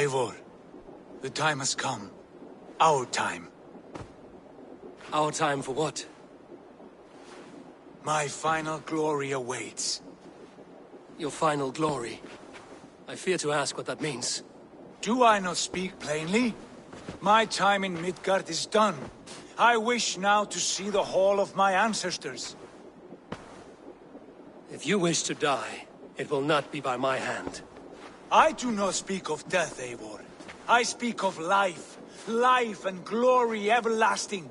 Eivor, the time has come. Our time. Our time for what? My final glory awaits. Your final glory. I fear to ask what that means. Do I not speak plainly? My time in Midgard is done. I wish now to see the hall of my ancestors. If you wish to die, it will not be by my hand. I do not speak of death, Eivor. I speak of life. Life and glory everlasting.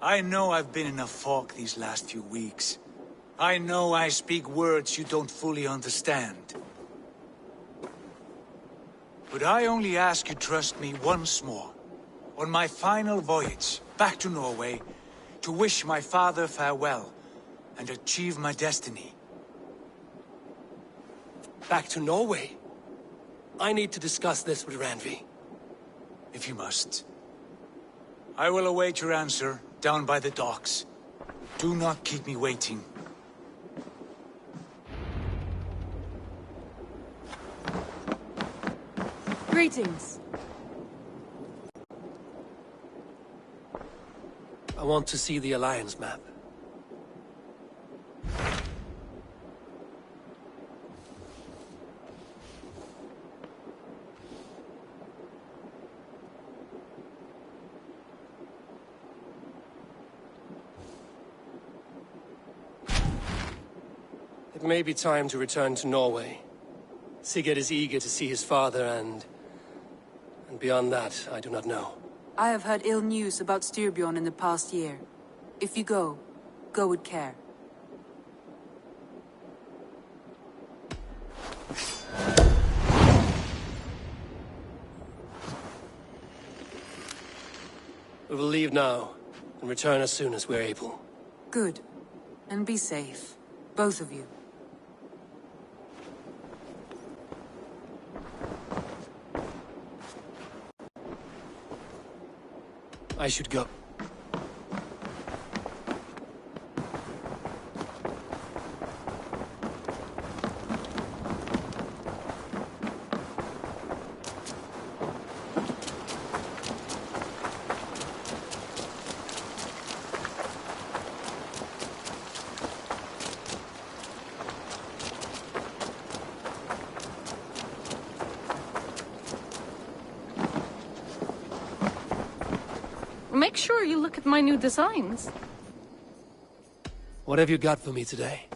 I know I've been in a fog these last few weeks. I know I speak words you don't fully understand. But I only ask you trust me once more. On my final voyage back to Norway, to wish my father farewell and achieve my destiny. Back to Norway? I need to discuss this with Randvi. If you must. I will await your answer down by the docks. Do not keep me waiting. Greetings. I want to see the Alliance map. It may be time to return to Norway. Sigurd is eager to see his father and beyond that, I do not know. I have heard ill news about Styrbjorn in the past year. If you go, go with care. We will leave now, and return as soon as we're able. Good. And be safe. Both of you. I should go. Make sure you look at my new designs. What have you got for me today?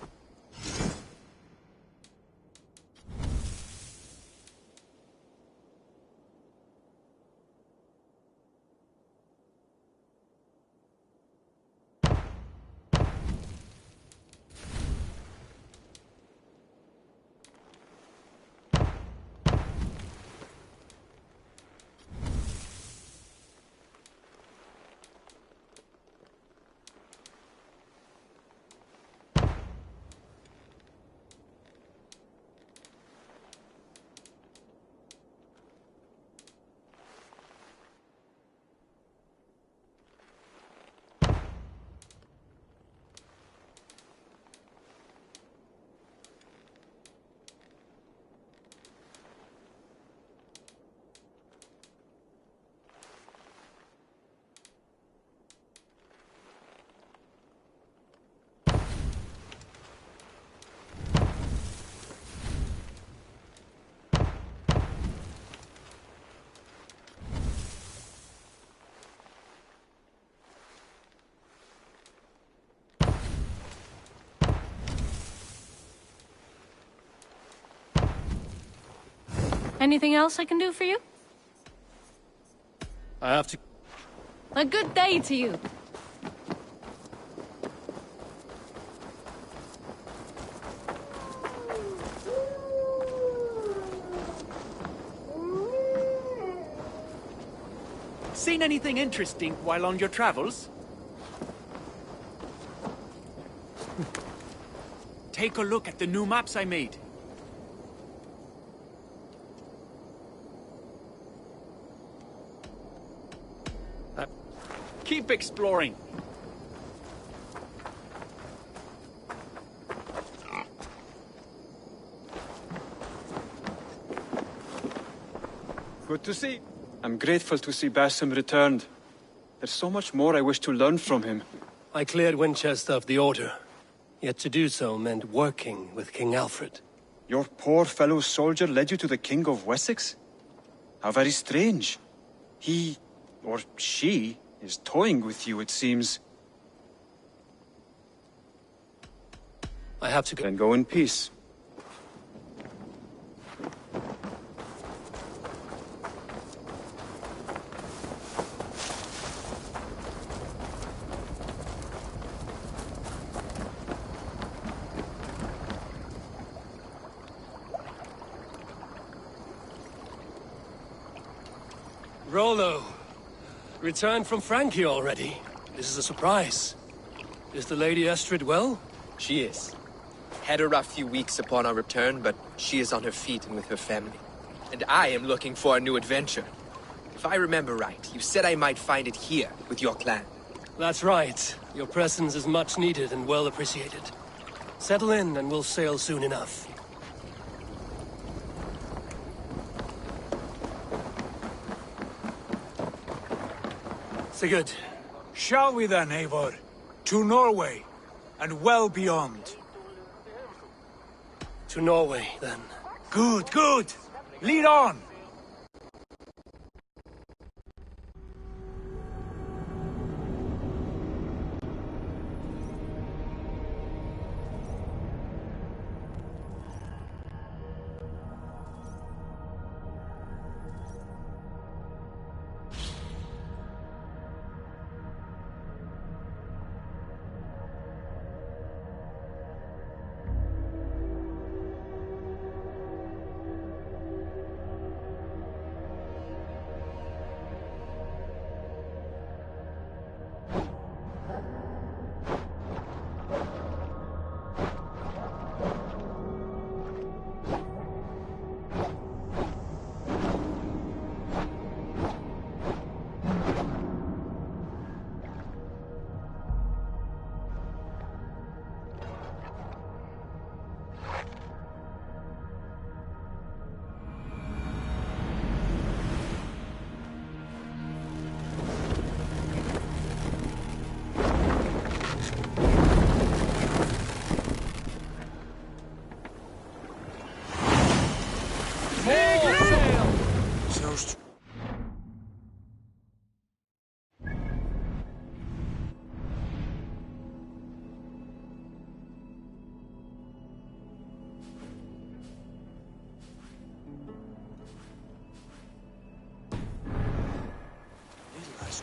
Anything else I can do for you? I have to... A good day to you. Seen anything interesting while on your travels? Take a look at the new maps I made. Keep exploring. Good to see. I'm grateful to see Basim returned. There's so much more I wish to learn from him. I cleared Winchester of the Order. Yet to do so meant working with King Alfred. Your poor fellow soldier led you to the King of Wessex? How very strange. He, or she, is toying with you, it seems. I have to go. Then go in peace. Rollo, returned from Frankie already. This is a surprise. Is the Lady Estrid well? She is. Had a rough few weeks upon our return, but she is on her feet and with her family. And I am looking for a new adventure. If I remember right, you said I might find it here, with your clan. That's right. Your presence is much needed and well appreciated. Settle in and we'll sail soon enough. Sigurd. Shall we then, Eivor? To Norway, and well beyond. To Norway, then. Good, good! Lead on!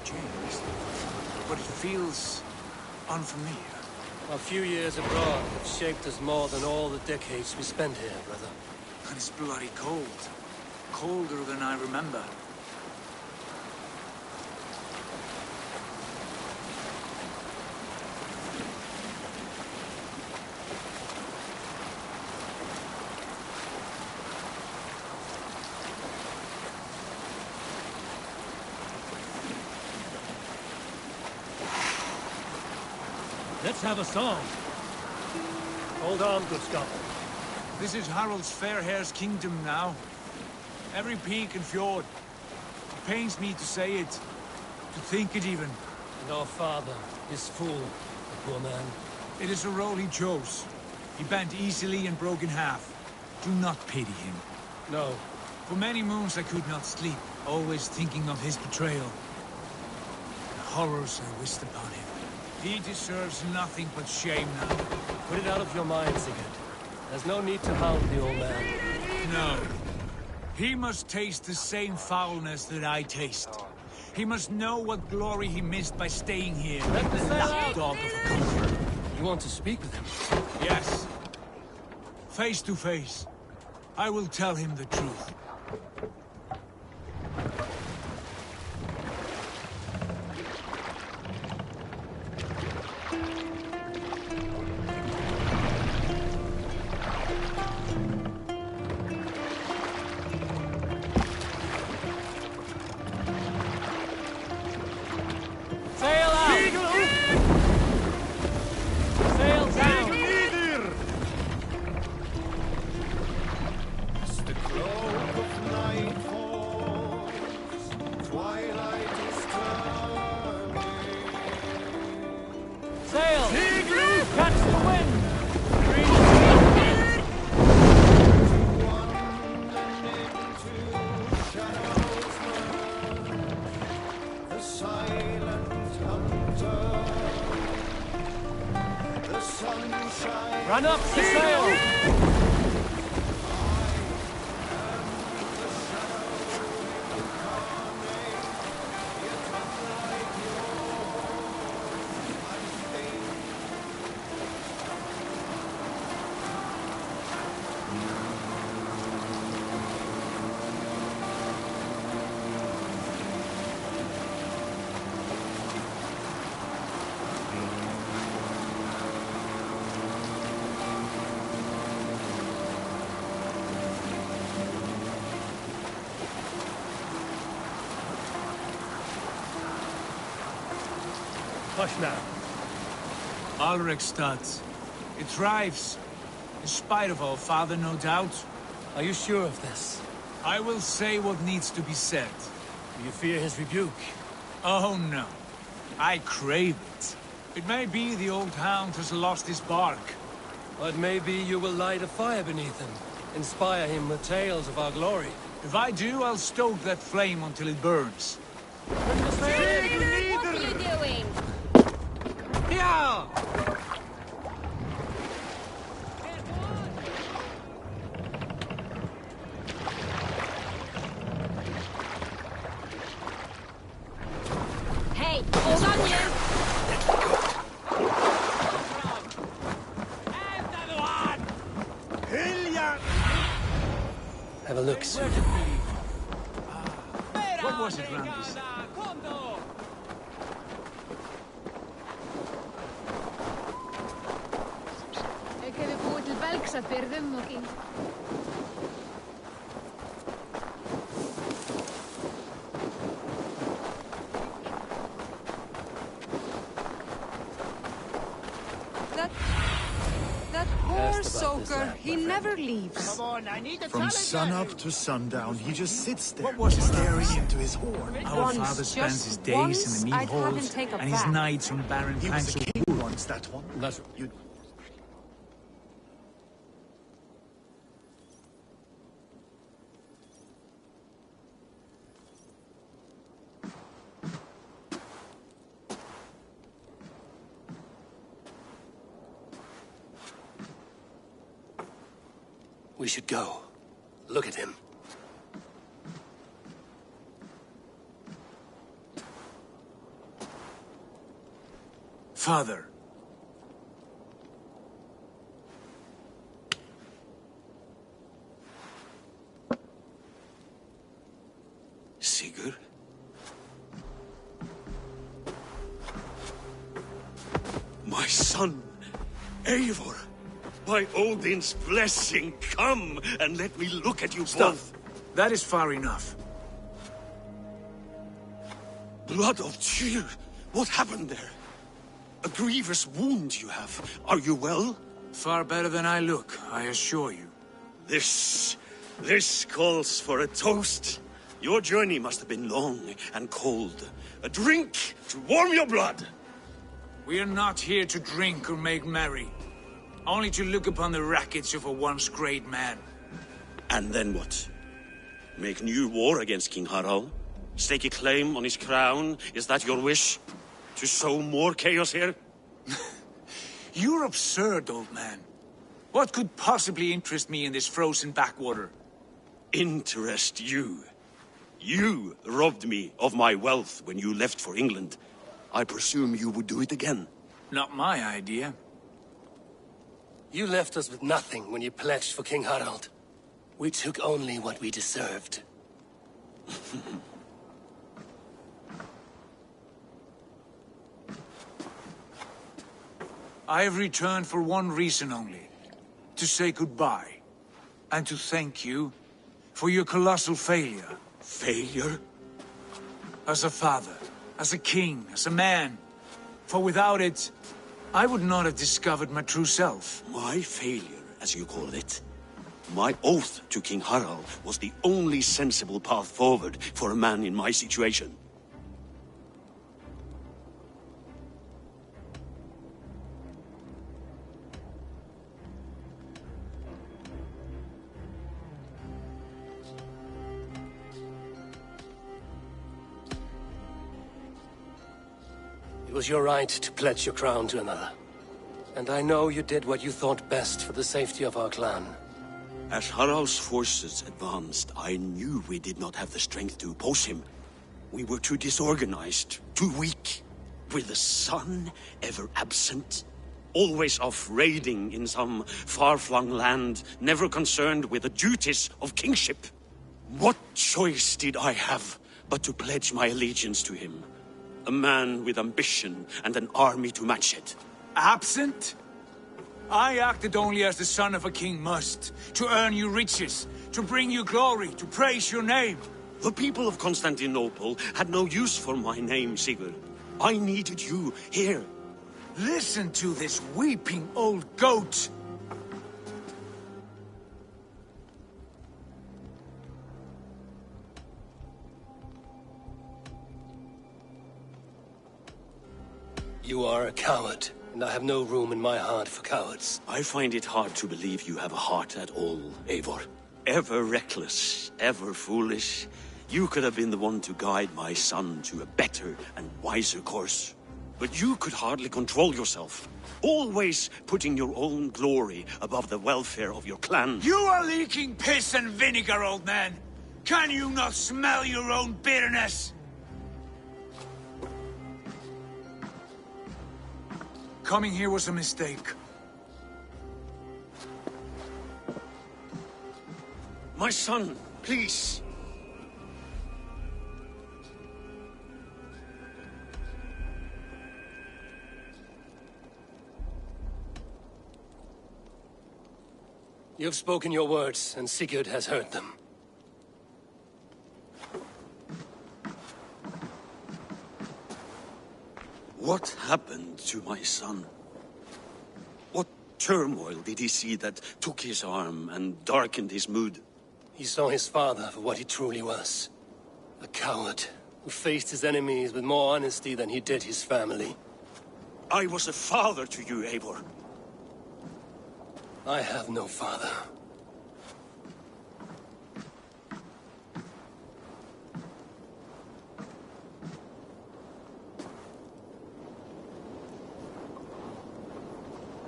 Changed, but it feels unfamiliar. A few years abroad have shaped us more than all the decades we spent here, brother. And it's bloody cold. Colder than I remember. Let's have a song. Hold on, good Scot. This is Harald's fair hair's kingdom now. Every peak and fjord. It pains me to say it, to think it even. And our father, this fool, the poor man. It is a role he chose. He bent easily and broke in half. Do not pity him. No. For many moons I could not sleep, always thinking of his betrayal. The horrors I wished upon him. He deserves nothing but shame now. Put it out of your mind, Sigurd. There's no need to hound the old man. No. He must taste the same foulness that I taste. He must know what glory he missed by staying here. Let the lapdog of a country. You want to speak with him? Yes. Face to face. I will tell him the truth. Run up the sail! Hush now. Alrekstad. It thrives. In spite of our father, no doubt. Are you sure of this? I will say what needs to be said. Do you fear his rebuke? Oh no. I crave it. It may be the old hound has lost his bark. But maybe you will light a fire beneath him. Inspire him with tales of our glory. If I do, I'll stoke that flame until it burns. What are you doing? Yeah! Hey, hold on you! Have a look, sir. What was it round this? Ik heb een goed velksat byrðum og í. That poor soaker, he never leaves. From sunup to sundown, he just sits there, What was it? staring into his horn. Our Once, father spends his just days once, in the mead I'd have him halls take a and his bath. nights on barren He was planks a of king wood. once, that one. That's... You... We should go. Look at him. Father. Sigurd? My son, Eivor! By Odin's blessing, come and let me look at you both. That is far enough. Blood of Tyr! What happened there? A grievous wound you have. Are you well? Far better than I look, I assure you. This calls for a toast. Your journey must have been long and cold. A drink to warm your blood. We are not here to drink or make merry. Only to look upon the wreckage of a once great man. And then what? Make new war against King Harald? Stake a claim on his crown? Is that your wish? To sow more chaos here? You're absurd, old man. What could possibly interest me in this frozen backwater? Interest you? You robbed me of my wealth when you left for England. I presume you would do it again. Not my idea. You left us with nothing when you pledged for King Harald. We took only what we deserved. I have returned for one reason only. To say goodbye. And to thank you for your colossal failure. Failure? As a father, as a king, as a man. For without it, I would not have discovered my true self. My failure, as you call it. My oath to King Harald was the only sensible path forward for a man in my situation. It was your right to pledge your crown to another. And I know you did what you thought best for the safety of our clan. As Harald's forces advanced, I knew we did not have the strength to oppose him. We were too disorganized, too weak. With the sun ever absent, always off raiding in some far-flung land, never concerned with the duties of kingship. What choice did I have but to pledge my allegiance to him? A man with ambition and an army to match it. Absent? I acted only as the son of a king must, to earn you riches, to bring you glory, to praise your name. The people of Constantinople had no use for my name, Sigurd. I needed you here. Listen to this weeping old goat! You are a coward, and I have no room in my heart for cowards. I find it hard to believe you have a heart at all, Eivor. Ever reckless, ever foolish. You could have been the one to guide my son to a better and wiser course. But you could hardly control yourself. Always putting your own glory above the welfare of your clan. You are leaking piss and vinegar, old man! Can you not smell your own bitterness? Coming here was a mistake. My son, please. You have spoken your words, and Sigurd has heard them. What happened to my son? What turmoil did he see that took his arm and darkened his mood? He saw his father for what he truly was. A coward, who faced his enemies with more honesty than he did his family. I was a father to you, Eivor. I have no father.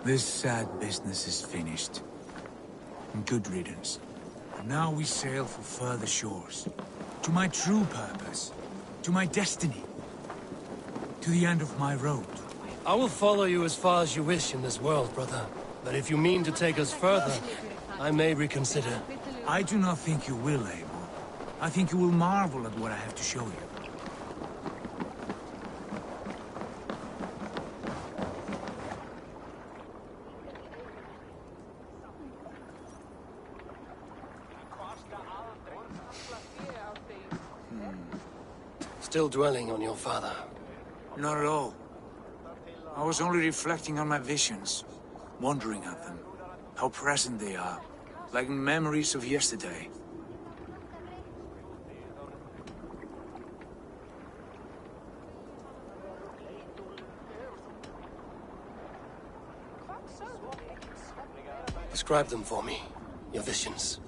This sad business is finished. Good riddance. And now we sail for further shores. To my true purpose. To my destiny. To the end of my road. I will follow you as far as you wish in this world, brother. But if you mean to take us further, I may reconsider. I do not think you will, Eivor. I think you will marvel at what I have to show you. Still dwelling on your father? Not at all. I was only reflecting on my visions, wondering at them, how present they are, like memories of yesterday. Describe them for me, your visions.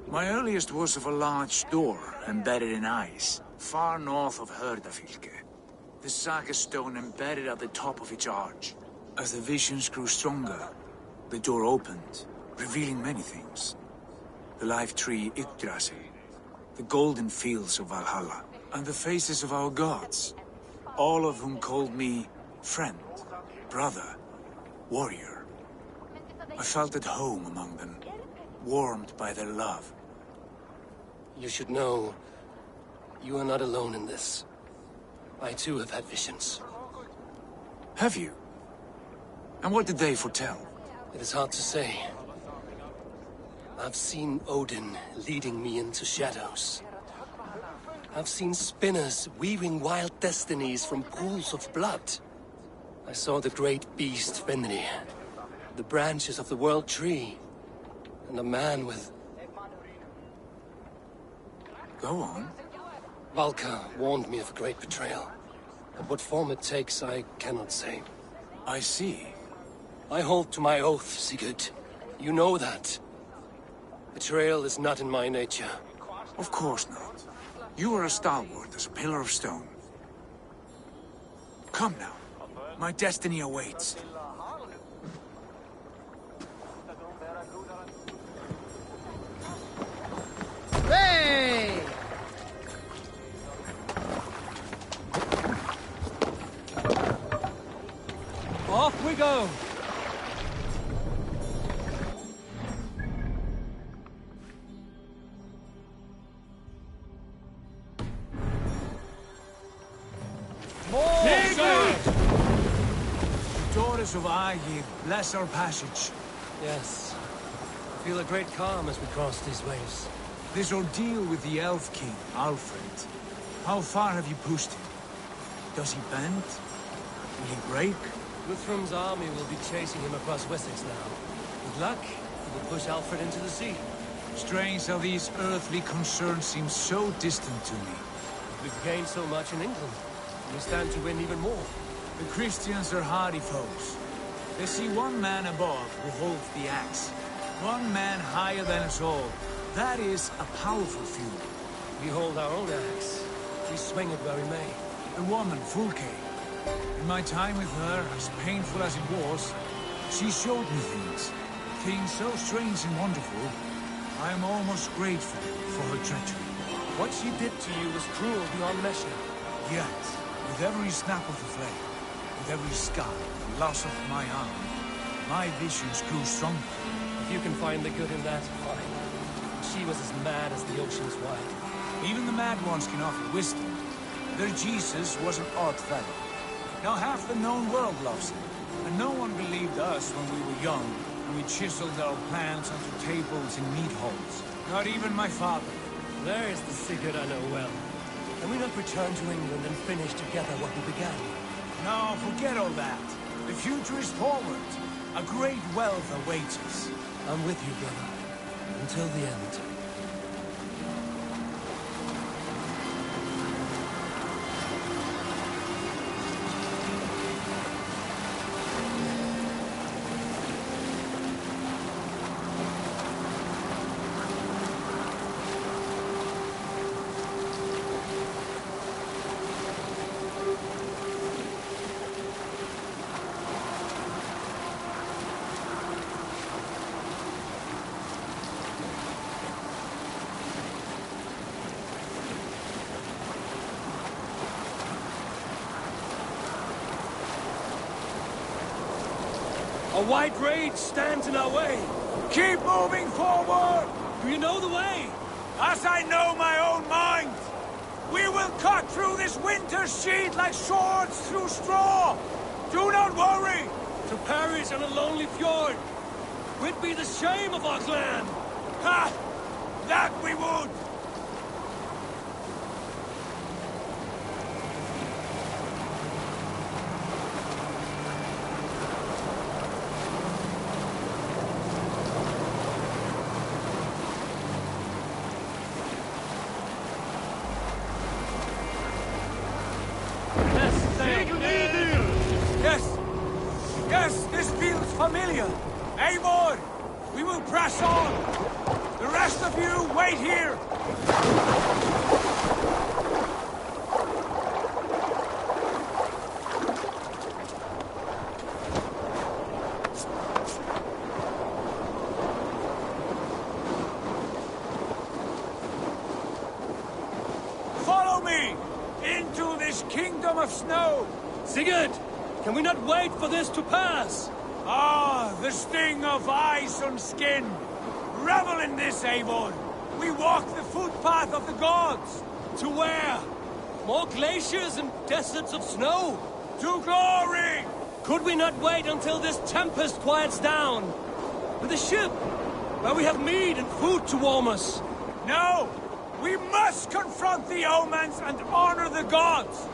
My earliest was of a large door embedded in ice, far north of Herdafylke. The saga stone embedded at the top of its arch. As the visions grew stronger, the door opened, revealing many things. The life tree Yggdrasil, the golden fields of Valhalla, and the faces of our gods, all of whom called me friend, brother, warrior. I felt at home among them, warmed by their love. You should know, you are not alone in this. I too have had visions. Have you? And what did they foretell? It is hard to say. I've seen Odin leading me into shadows. I've seen spinners weaving wild destinies from pools of blood. I saw the great beast Fenrir, the branches of the world tree, and a man with... Go on. Valka warned me of a great betrayal. But what form it takes, I cannot say. I see. I hold to my oath, Sigurd. You know that. Betrayal is not in my nature. Of course not. You are a stalwart as a pillar of stone. Come now. My destiny awaits. go! Daughters of Aegir, bless our passage. Yes. I feel a great calm as we cross these waves. This ordeal with the Elf King, Alfred. How far have you pushed him? Does he bend? Will he break? Guthrum's army will be chasing him across Wessex now. With luck, he will push Alfred into the sea. Strange how these earthly concerns seem so distant to me. We've gained so much in England. We stand to win even more. The Christians are hardy foes. They see one man above who holds the axe. One man higher than us all. That is a powerful feud. We hold our own axe. We swing it where we may. The woman, Fulke. In my time with her, as painful as it was, she showed me things. Things so strange and wonderful. I am almost grateful for her treachery. What she did to you was cruel beyond measure. Yet, with every snap of the flame, with every scar and loss of my arm, my visions grew stronger. If you can find the good in that, fine. She was as mad as the ocean's wide. Even the mad ones can offer wisdom. Their Jesus was an odd fellow. Now half the known world loves him, and no one believed us when we were young, and we chiseled our plans onto tables in meat halls. Not even my father. There is the Sigurd I know well. Can we not return to England and finish together what we began? No, forget all that. The future is forward. A great wealth awaits us. I'm with you, brother. Until the end. A white rage stands in our way. Keep moving forward! Do you know the way? As I know my own mind! We will cut through this winter's sheet like swords through straw! Do not worry! To perish on a lonely fjord! Would be the shame of our clan! Ha! That we would! Yes, this feels familiar. Eivor, we will press on. The rest of you, wait here. Follow me into this kingdom of snow. Sigurd! Can we not wait for this to pass? Ah, the sting of ice on skin. Revel in this, Eivor. We walk the footpath of the gods. To where? More glaciers and deserts of snow? To glory! Could we not wait until this tempest quiets down? With a ship, where we have meat and food to warm us? No! We must confront the omens and honor the gods!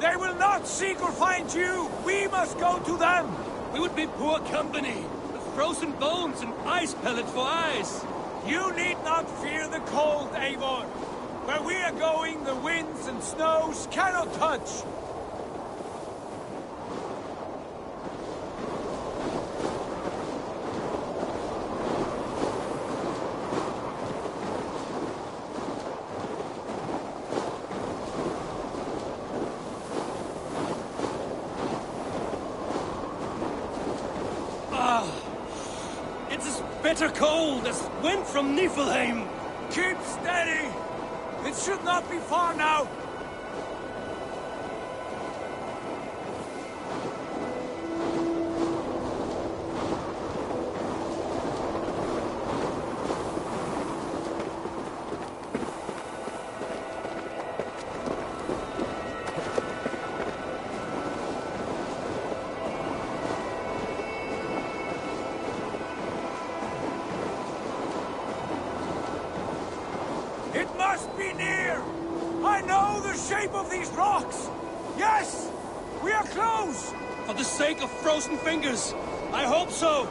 They will not seek or find you! We must go to them! We would be poor company, with frozen bones and ice pellets for eyes. You need not fear the cold, Eivor. Where we are going, the winds and snows cannot touch. Bitter cold as wind from Niflheim. Keep steady! It should not be far now. must be near! I know the shape of these rocks! Yes! We are close! For the sake of frozen fingers, I hope so!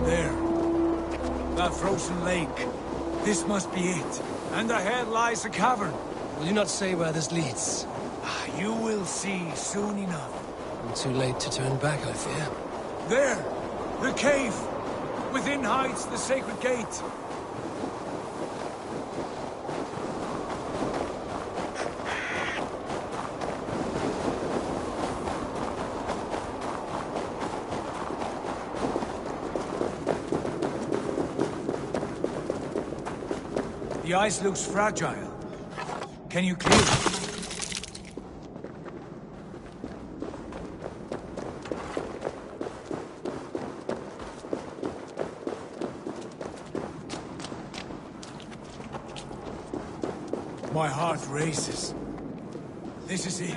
There. That frozen lake. This must be it. And ahead lies a cavern. Will you not say where this leads? You will see soon enough. Too late to turn back, I fear. There! The cave! Within hides the sacred gate. The ice looks fragile. Can you clear it? My heart races. This is it.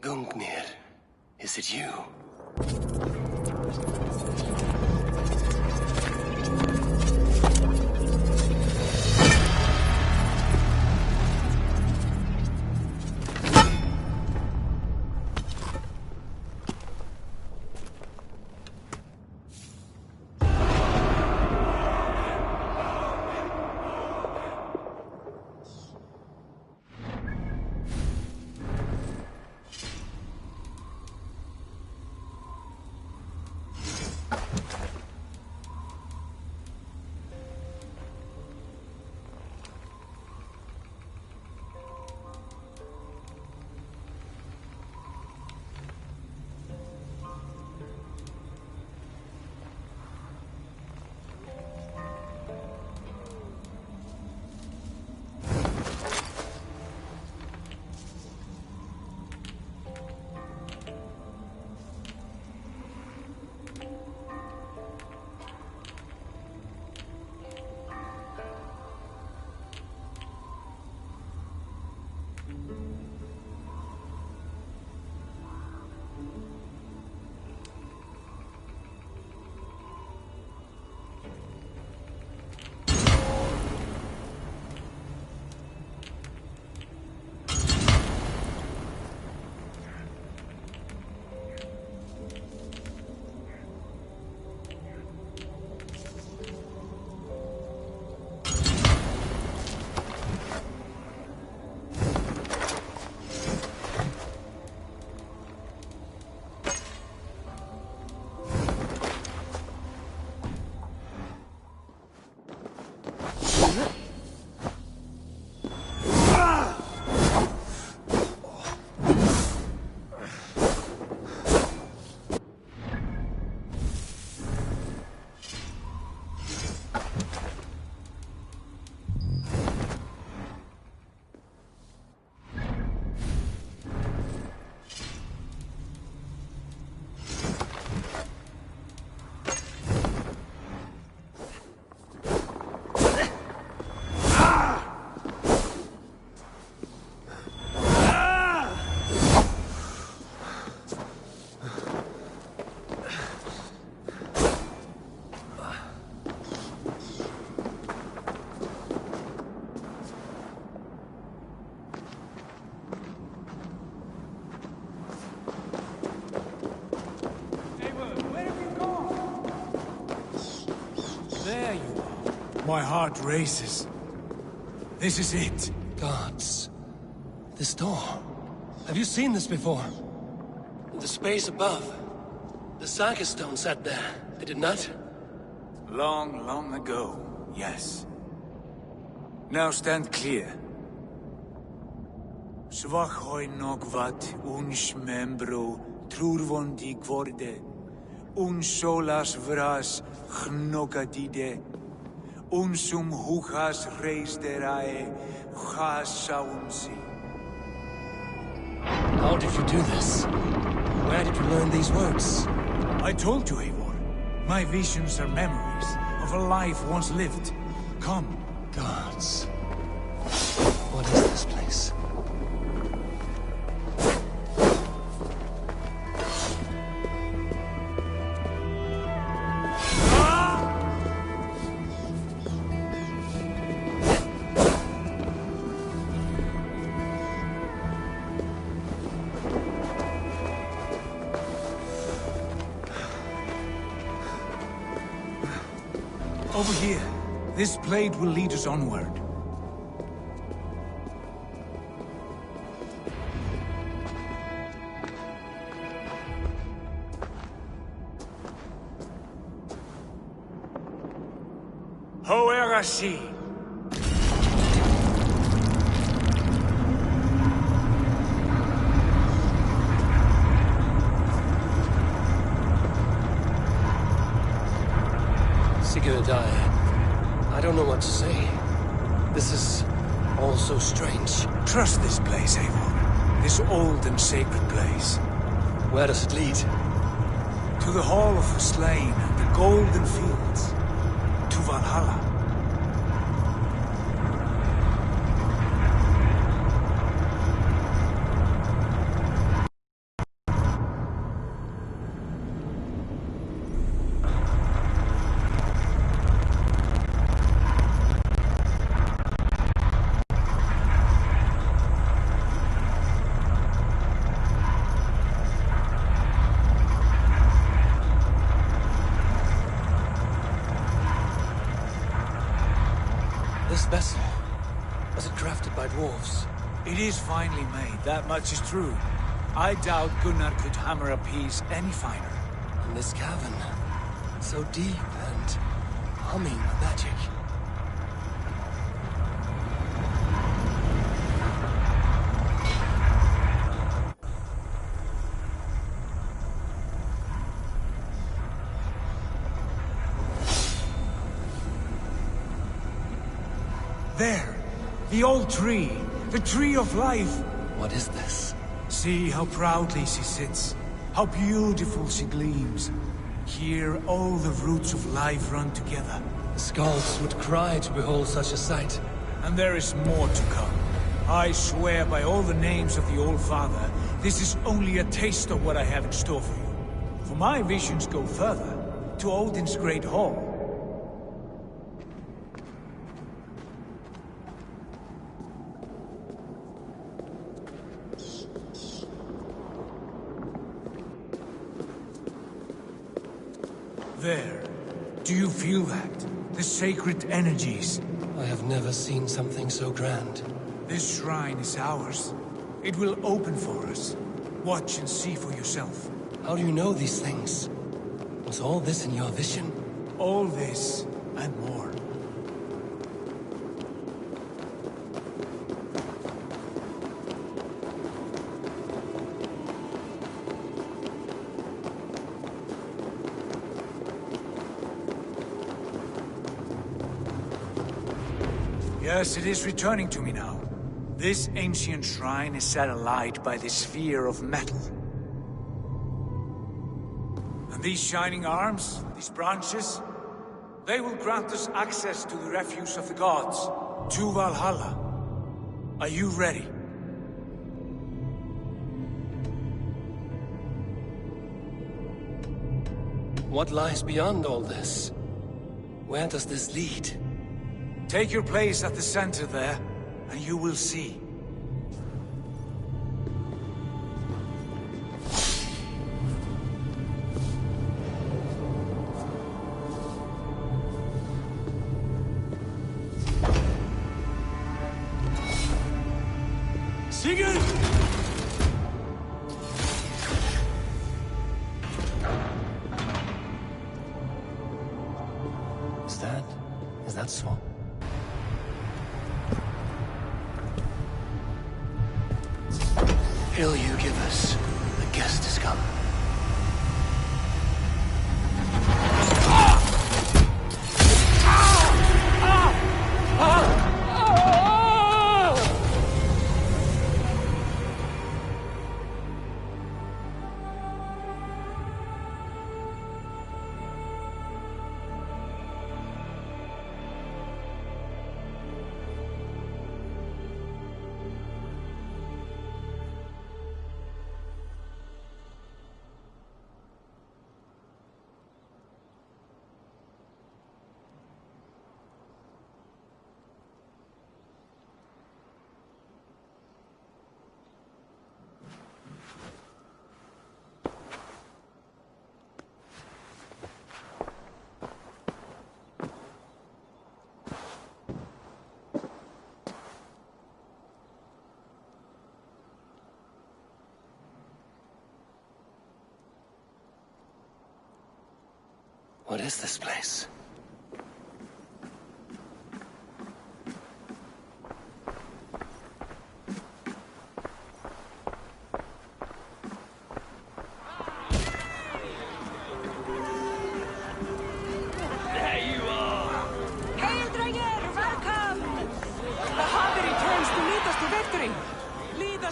Gungnir, is it you? My heart races. This is it. Gods. This door. Have you seen this before? The space above. The Saga stone sat there, did it not? Long, long ago, yes. Now stand clear. Svachoi nog vat uns membro trurvondi gvorde. Un solas vras gnokadide. Unsum hujas reisderae chasaunsi. How did you do this? Where did you learn these words? I told you, Eivor. My visions are memories of a life once lived. Come. Gods. What is this place? Over here. This blade will lead us onward. Hoerasi! Sigurd, I don't know what to say. This is all so strange. Trust this place, Eivor. This old and sacred place. Where does it lead? To the Hall of the Slain and the Golden Fields. To Valhalla. This vessel, was it crafted by dwarves? It is finely made, that much is true. I doubt Gunnar could hammer a piece any finer. And this cavern, so deep and humming with magic. There! The old tree! The tree of life! What is this? See how proudly she sits. How beautiful she gleams. Here all the roots of life run together. The Skalds would cry to behold such a sight. And there is more to come. I swear by all the names of the Old Father, this is only a taste of what I have in store for you. For my visions go further, to Odin's Great Hall. There. Do you feel that? The sacred energies. I have never seen something so grand. This shrine is ours. It will open for us. Watch and see for yourself. How do you know these things? Was all this in your vision? All this and more. Yes, it is returning to me now. This ancient shrine is set alight by the sphere of metal. And these shining arms, these branches, they will grant us access to the refuse of the gods, to Valhalla. Are you ready? What lies beyond all this? Where does this lead? Take your place at the center there, and you will see. Sigurd! Is that so? Hail you give us, the guest has come. What is this place?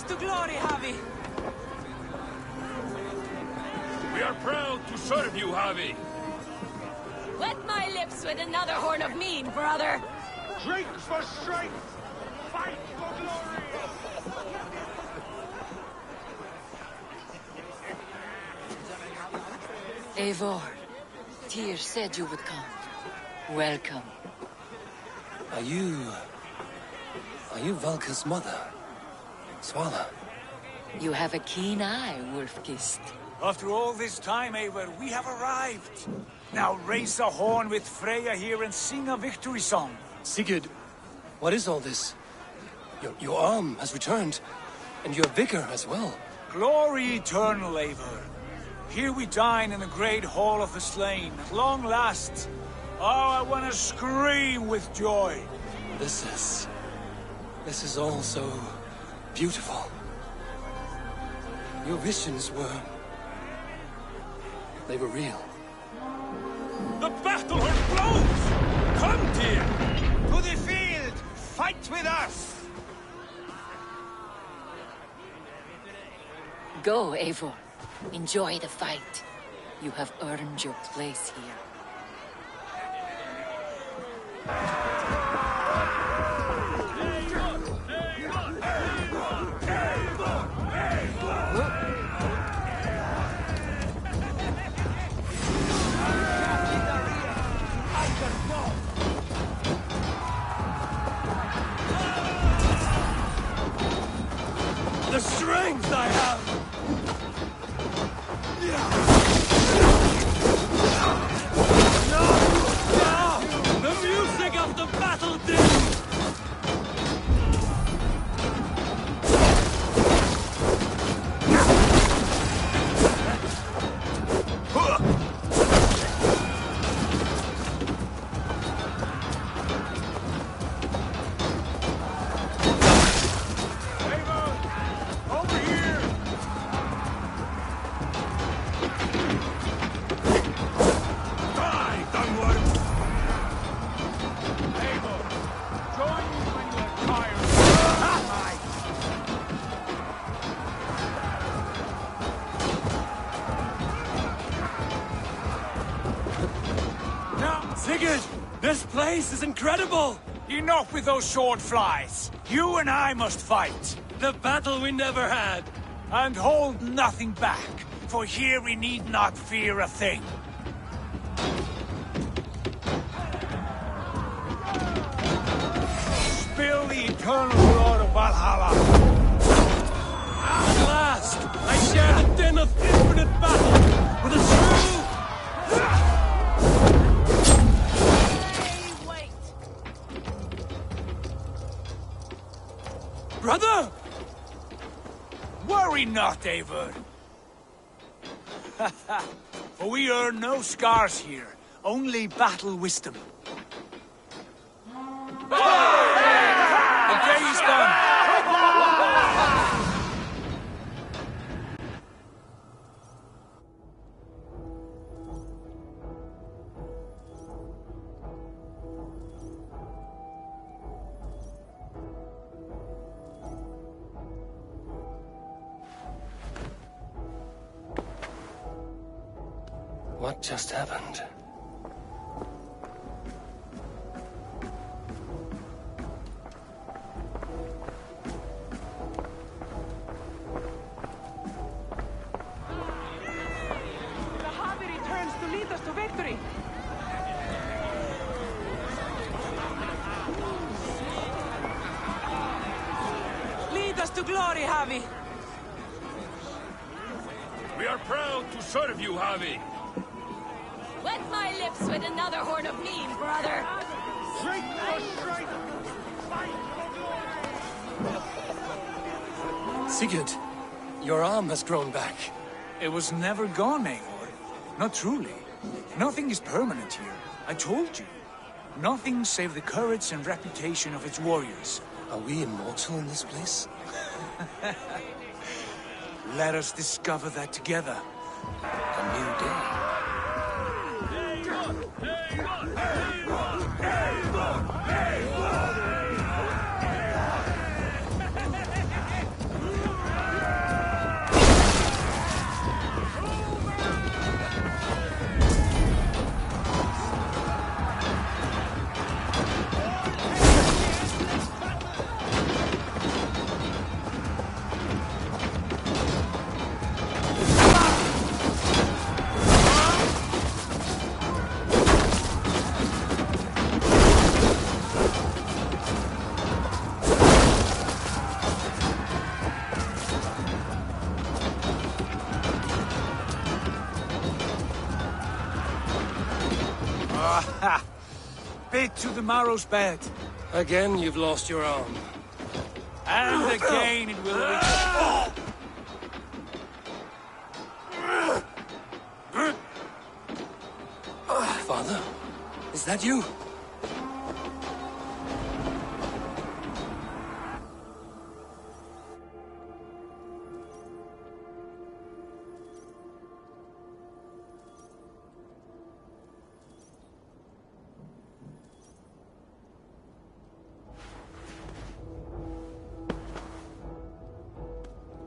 To glory, Javi. We are proud to serve you, Javi. Wet my lips with another horn of mead, brother. Drink for strength. Fight for glory. Eivor, Tyr said you would come. Welcome. Are you Valka's mother? Swala. You have a keen eye, Wolfkist. After all this time, Eivor, we have arrived. Now raise a horn with Freya here and sing a victory song. Sigurd, what is all this? Your arm has returned, and your vigor as well. Glory eternal, Eivor. Here we dine in the great hall of the slain, at long last. Oh, I want to scream with joy. This is all so beautiful. Your visions they were real. The battle has blows! Come, Tyr! To the field! Fight with us! Go, Eivor. Enjoy the fight. You have earned your place here. The strength I have! No! The music of the battle din! Sigurd! This place is incredible! Enough with those sword flies. You and I must fight. The battle we never had. And hold nothing back, for here we need not fear a thing. Spill the eternal blood of Valhalla. At last, I share the din of infinite battle with a true... Brother! Worry not, Eivor. For we earn no scars here, only battle wisdom. The day is done. What just happened? The Javi returns to lead us to victory! Lead us to glory, Javi! We are proud to serve you, Javi. Wet my lips with another horn of mead, brother. Drink for strength. Fight for glory. Sigurd, your arm has grown back. It was never gone, Eivor. Not truly. Nothing is permanent here. I told you. Nothing save the courage and reputation of its warriors. Are we immortal in this place? Let us discover that together. A new day. Bit to the marrow's bed. Again, you've lost your arm. And again it will reach. Father, is that you?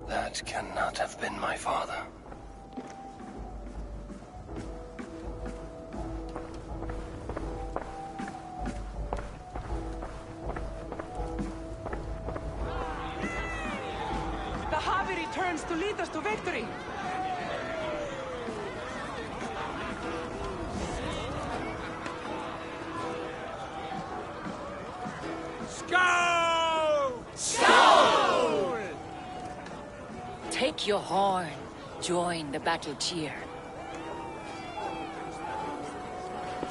That cannot have been my father. The Javi returns to lead us to victory. Skull! Skull! Take your horn. Join the battle cheer.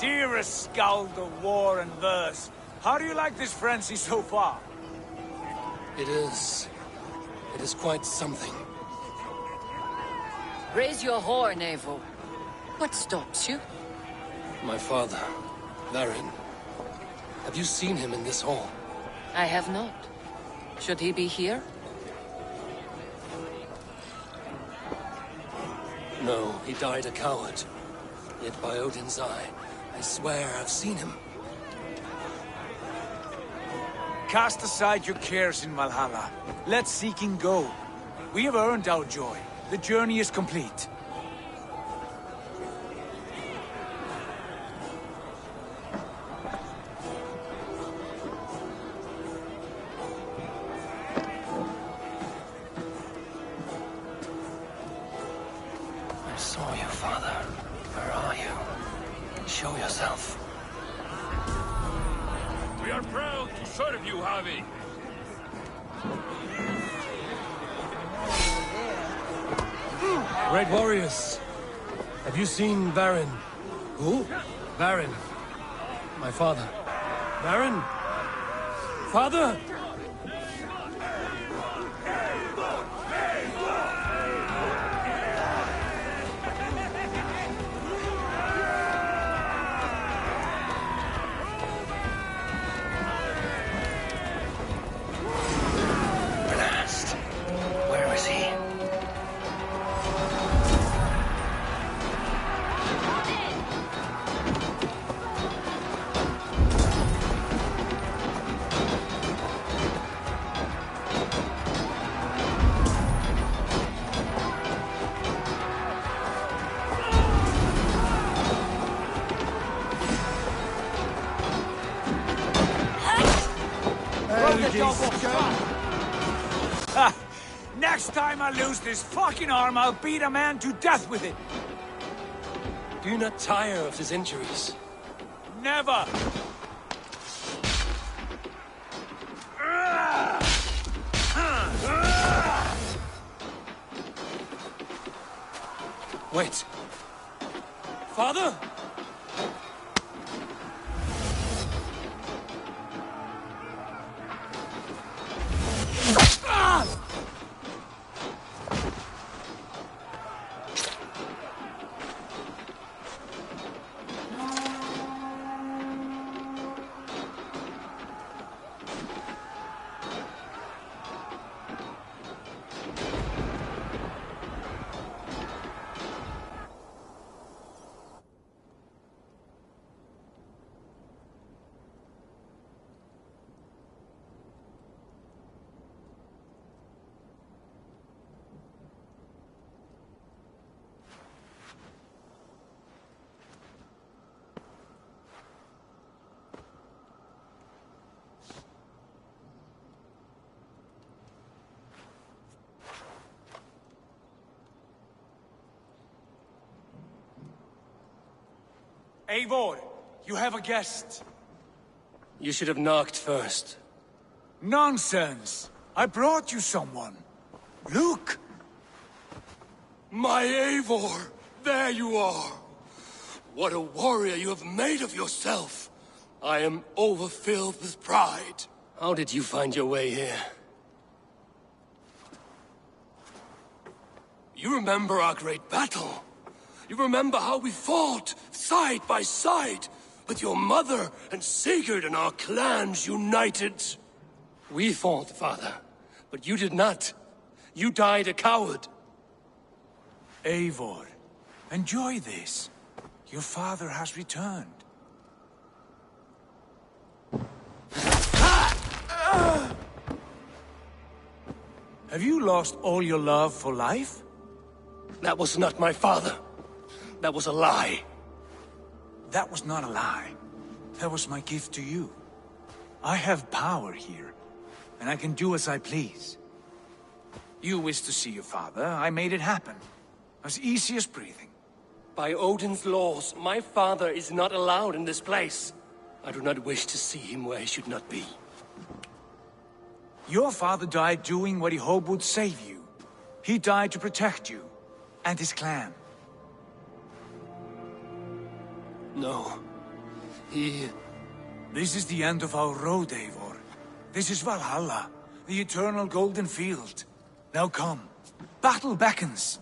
Dearest Skald of war and verse, how do you like this frenzy so far? It is quite something. Raise your horn, Evo. What stops you? My father, Varin. Have you seen him in this hall? I have not. Should he be here? No, he died a coward. Yet by Odin's eye, I swear I've seen him. Cast aside your cares in Valhalla. Let seeking go. We have earned our joy. The journey is complete. I saw you, Father. Where are you? Show yourself. We are proud to serve you, Javi. Great warriors. Have you seen Varin? Who? Varin. My father. Varin? Father? Blast. Where is he? Next time I lose this fucking arm, I'll beat a man to death with it. Do you not tire of his injuries? Never! Wait. Father? Eivor, you have a guest. You should have knocked first. Nonsense! I brought you someone. Look! My Eivor! There you are! What a warrior you have made of yourself! I am overfilled with pride. How did you find your way here? You remember our great battle? You remember how we fought, side by side, with your mother and Sigurd and our clans united? We fought, father, but you did not. You died a coward. Eivor, enjoy this. Your father has returned. Have you lost all your love for life? That was not my father. That was a lie. That was not a lie. That was my gift to you. I have power here, and I can do as I please. You wished to see your father, I made it happen. As easy as breathing. By Odin's laws, my father is not allowed in this place. I do not wish to see him where he should not be. Your father died doing what he hoped would save you. He died to protect you, and his clan. No. This is the end of our road, Eivor. This is Valhalla, the eternal golden field. Now come. Battle beckons.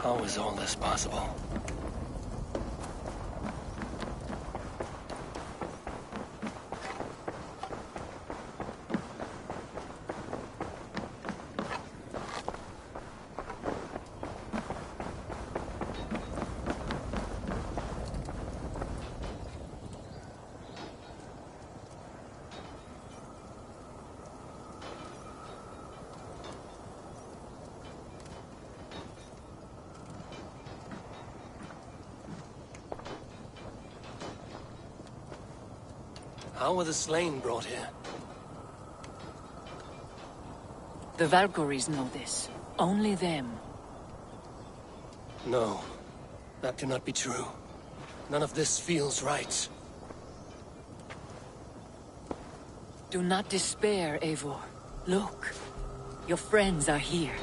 How is all this possible? How were the slain brought here? The Valkyries know this. Only them. No. That cannot be true. None of this feels right. Do not despair, Eivor. Look. Your friends are here.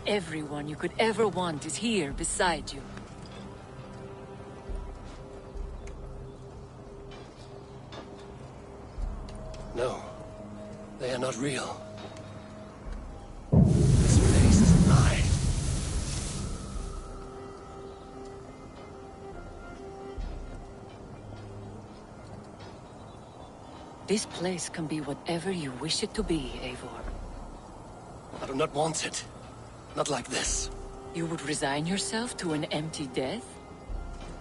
Everyone you could ever want is here beside you. No. They are not real. This place is a lie. This place can be whatever you wish it to be, Eivor. I do not want it. Not like this. You would resign yourself to an empty death?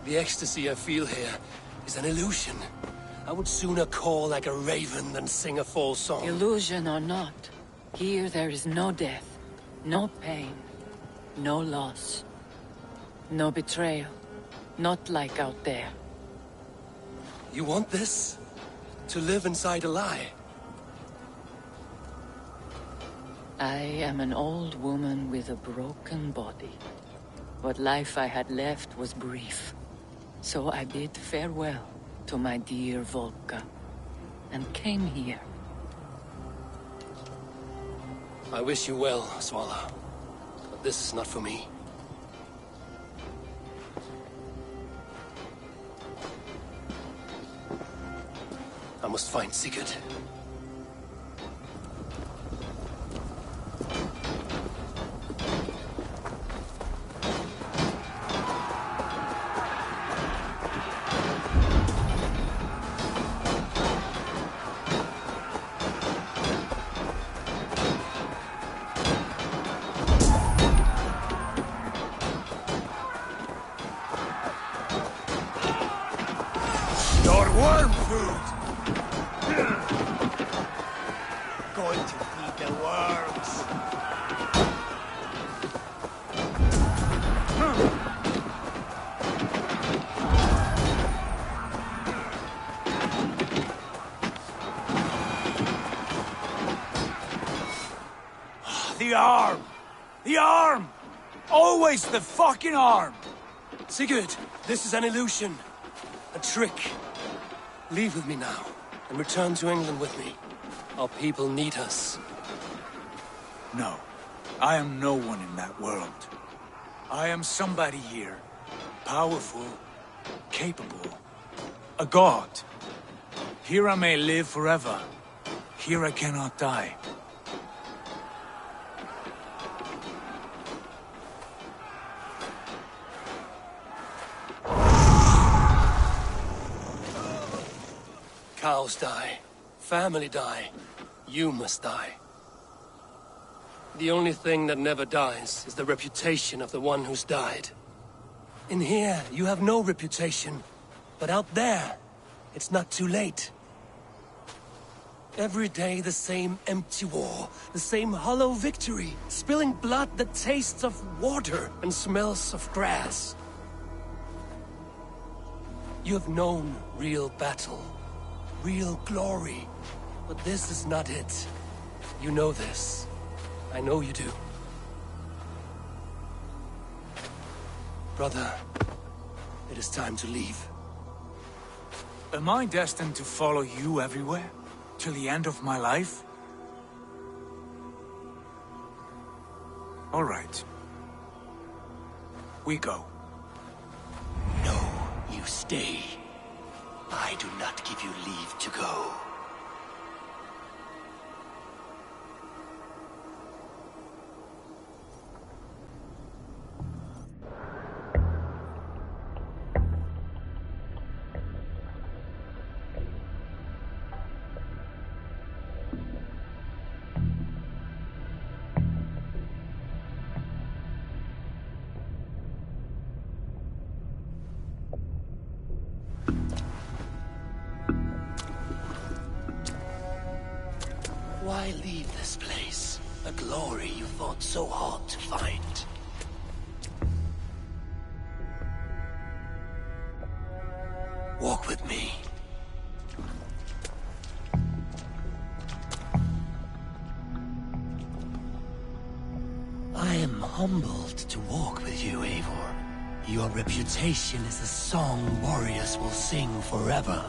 The ecstasy I feel here is an illusion. I would sooner call like a raven than sing a false song. Illusion or not, here there is no death, no pain, no loss, no betrayal, not like out there. You want this? To live inside a lie? I am an old woman with a broken body. What life I had left was brief. So I bid farewell to my dear Volka, and came here. I wish you well, Svala. But this is not for me. I must find Sigurd. Your worm food! The arm! The arm! Always the fucking arm! Sigurd, this is an illusion. A trick. Leave with me now, and return to England with me. Our people need us. No. I am no one in that world. I am somebody here. Powerful. Capable. A god. Here I may live forever. Here I cannot die. Cows die. Family die. You must die. The only thing that never dies is the reputation of the one who's died. In here, you have no reputation. But out there, it's not too late. Every day the same empty war, the same hollow victory, spilling blood that tastes of water and smells of grass. You have known real battle, real glory, but this is not it. You know this. I know you do. Brother, it is time to leave. Am I destined to follow you everywhere? Till the end of my life? All right. We go. No, you stay. I do not give you leave to go. Why leave this place? A glory you fought so hard to find. Walk with me. I am humbled to walk with you, Eivor. Your reputation is a song warriors will sing forever.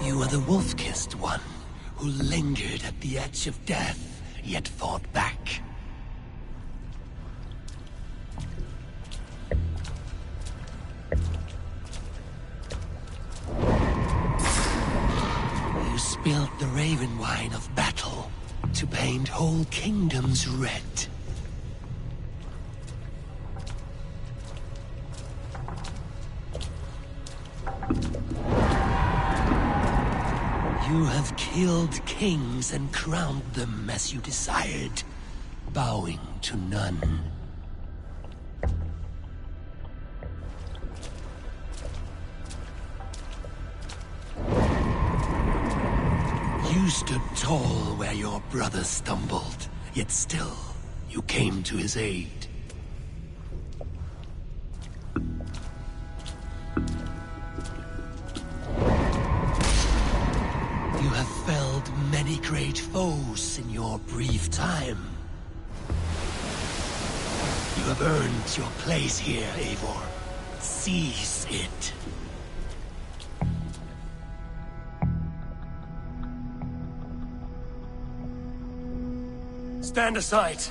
You are the wolf-kissed one, who lingered at the edge of death, yet fought back. You spilled the raven wine of battle, to paint whole kingdoms red. You have killed kings and crowned them as you desired, bowing to none. You stood tall where your brother stumbled, yet still you came to his aid. You have felled many great foes in your brief time. You have earned your place here, Eivor. Seize it. Stand aside.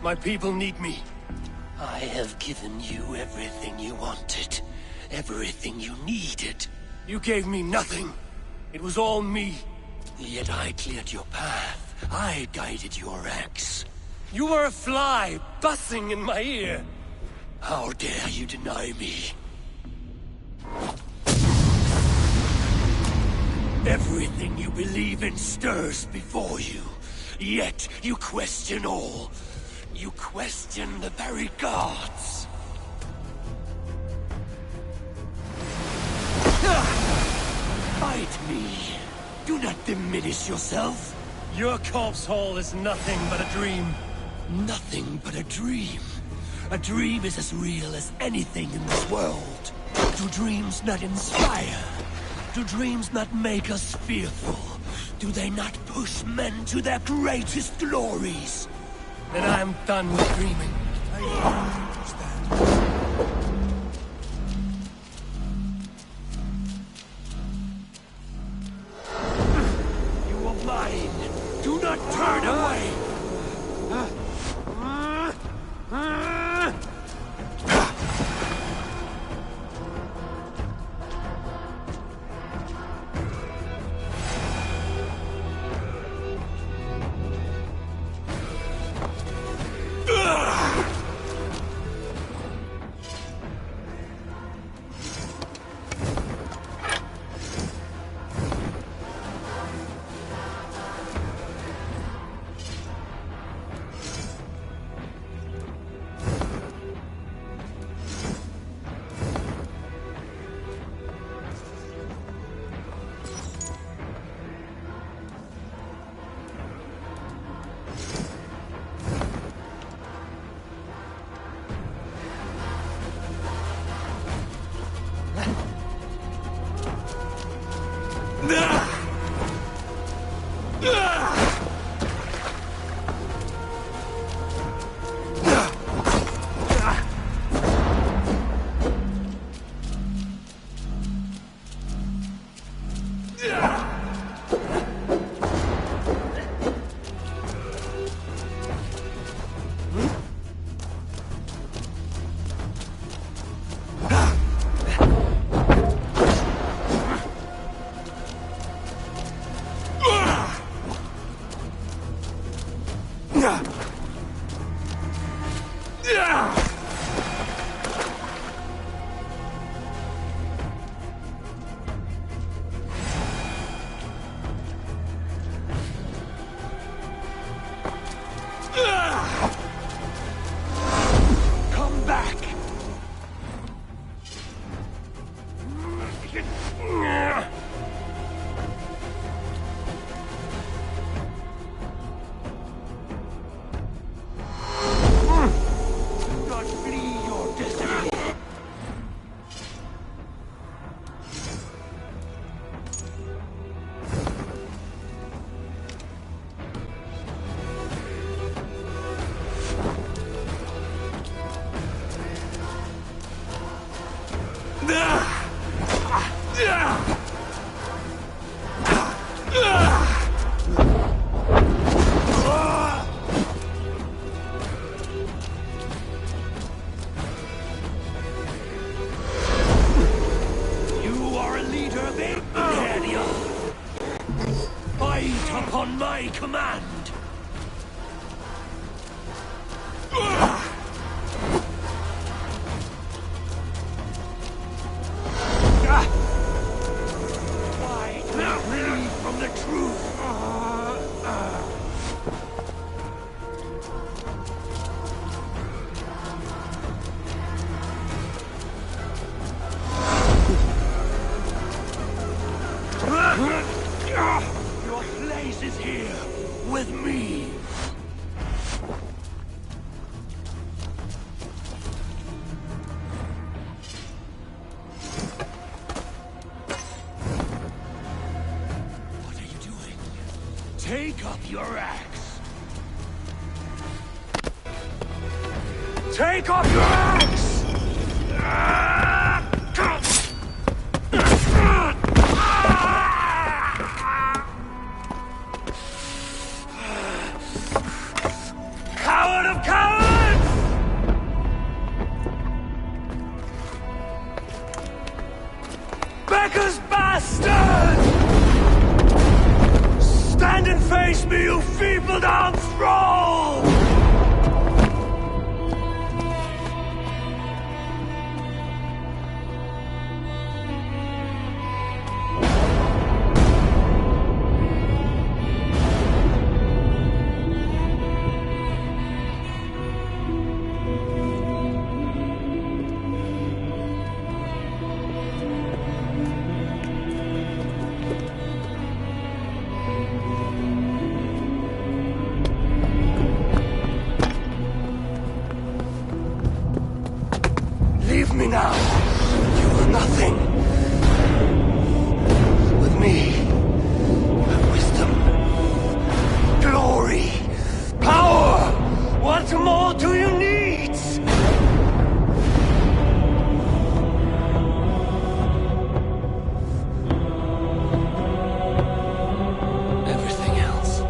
My people need me. I have given you everything you wanted. Everything you needed. You gave me nothing. It was all me. Yet I cleared your path. I guided your axe. You were a fly, buzzing in my ear. How dare you deny me? Everything you believe in stirs before you. Yet you question all. You question the very gods. Fight me. Do not diminish yourself. Your corpse hall is nothing but a dream. Nothing but a dream. A dream is as real as anything in this world. Do dreams not inspire? Do dreams not make us fearful? Do they not push men to their greatest glories? Then I'm done with dreaming. I understand. You are mine. Do not turn away. Come back! Do not flee your destiny! You are a leader of Imperium. Fight upon my command. Flee from the truth. Your place is here with me. What are you doing? Take up your axe. Take up your axe! Coward of cowards! Becca's bastard! Stand and face me, you feeble-down thrall! me now. You are nothing. With me, you have wisdom, glory, power. What more do you need? Everything else.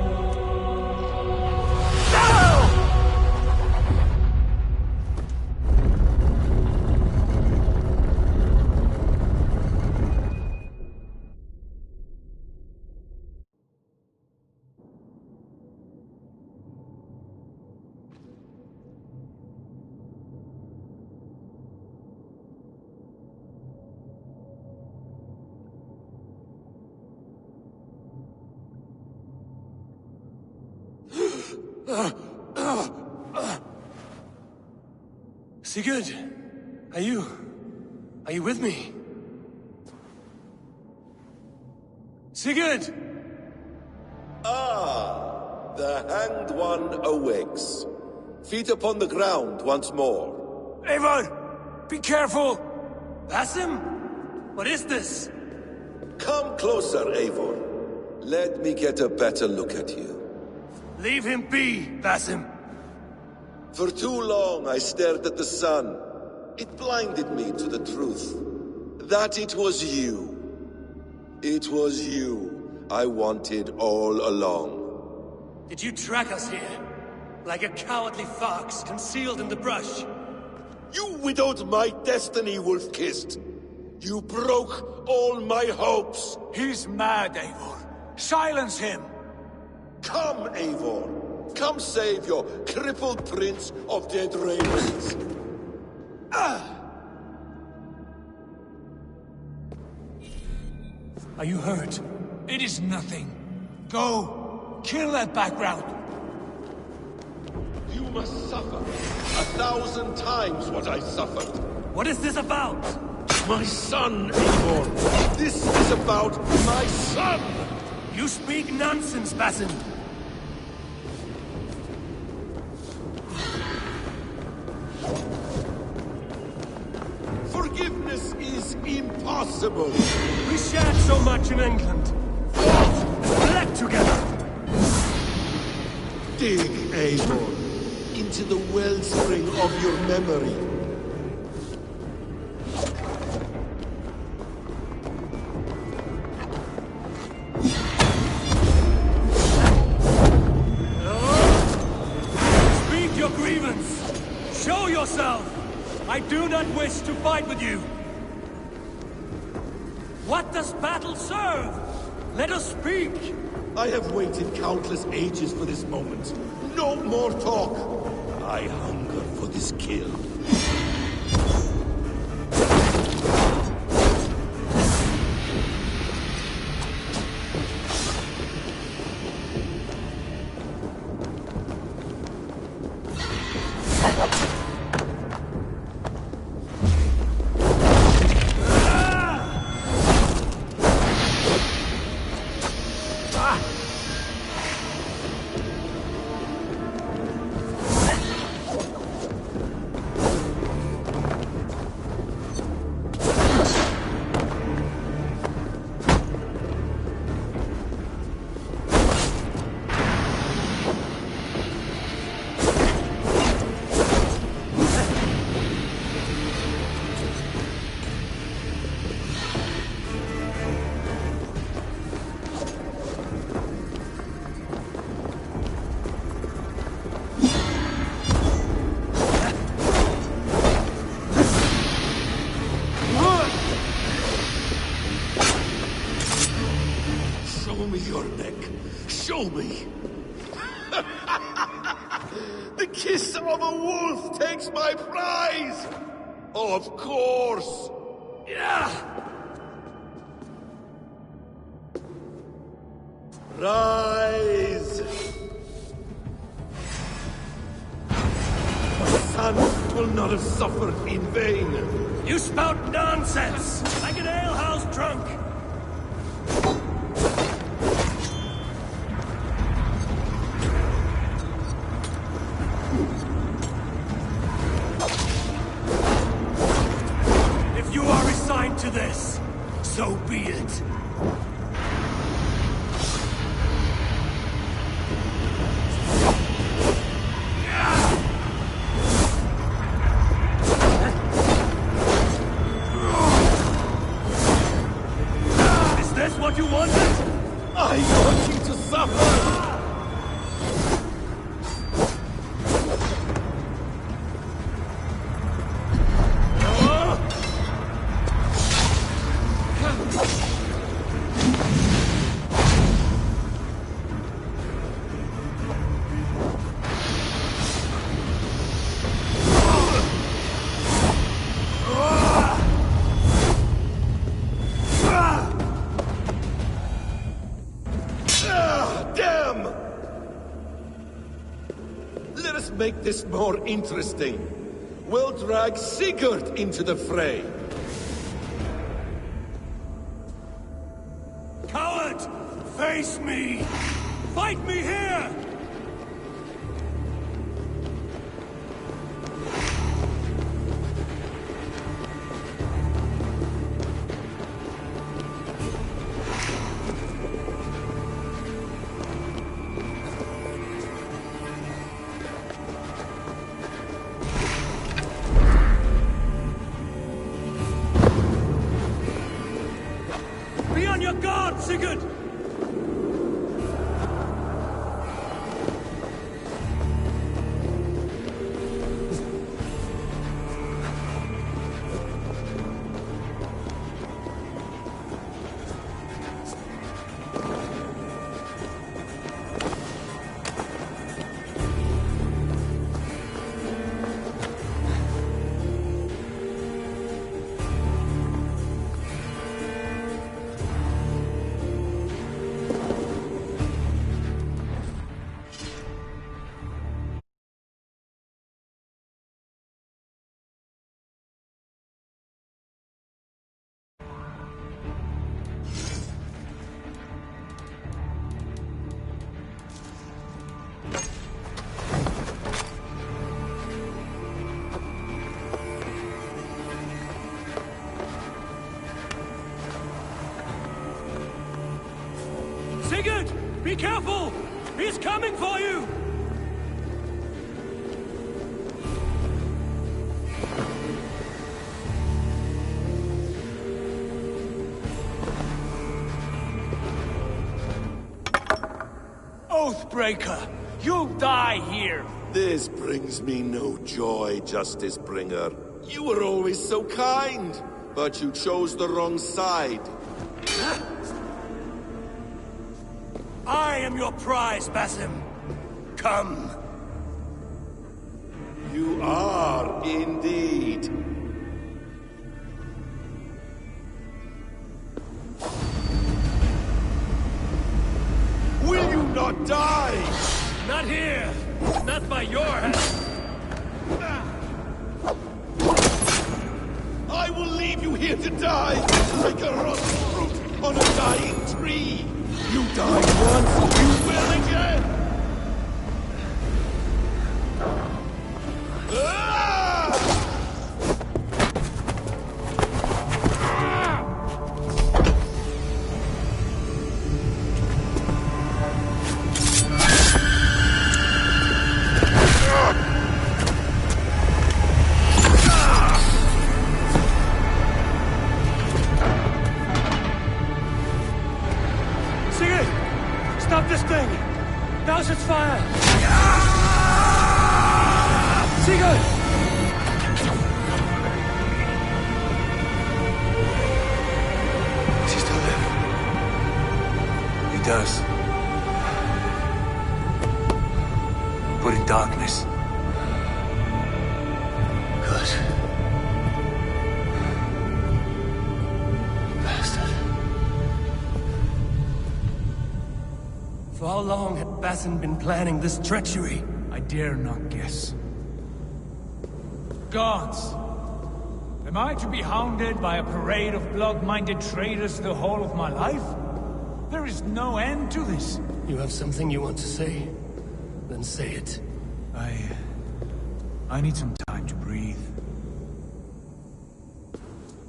Sigurd, are you with me? Sigurd! Ah, the Hanged One awakes. Feet upon the ground once more. Eivor! Be careful! Basim? What is this? Come closer, Eivor. Let me get a better look at you. Leave him be, Basim. For too long I stared at the sun. It blinded me to the truth. That it was you. It was you I wanted all along. Did you track us here? Like a cowardly fox concealed in the brush? You widowed my destiny, Wolf-Kissed. You broke all my hopes. He's mad, Eivor. Silence him! Come, Eivor. Come save your crippled prince of dead ravens. Are you hurt? It is nothing. Go. Kill that background. You must suffer 1,000 times what I suffered. What is this about? My son, Eivor. This is about my son! You speak nonsense, Basim. Forgiveness is impossible. We shared so much in England. Fought and bled together. Dig, Eivor, into the wellspring of your memory. Speak your grievance. Show yourself. I do not wish to fight with you. What does battle serve? Let us speak. I have waited countless ages for this moment. No more talk. I hunger for this kill. Show me your neck. Show me. The kiss of a wolf takes my prize. Of course. Yeah. Rise. My son will not have suffered in vain. You spout nonsense, like an alehouse drunk. So be it. Is this what you wanted? I want you to suffer! Make this more interesting. We'll drag Sigurd into the fray. Coward! Face me! Fight me here! Be on your guard, Sigurd! Sigurd! Be careful! He's coming for you! Oathbreaker! You'll die here! This brings me no joy, Justice Bringer. You were always so kind, but you chose the wrong side. I am your prize, Basim. Come. You are indeed. Will you not die? Not here! Not by your hand! I will leave you here to die, like a rotten fruit on a dying tree. You died once, you will again! Stop this thing! Douse its fire! Sigurd! Does he still live? He does. But in darkness. Good. Bastard. For how long had Basim been planning this treachery? I dare not guess. Gods! Am I to be hounded by a parade of blood-minded traitors the whole of my life? There is no end to this. You have something you want to say? Then say it. I need some time to breathe.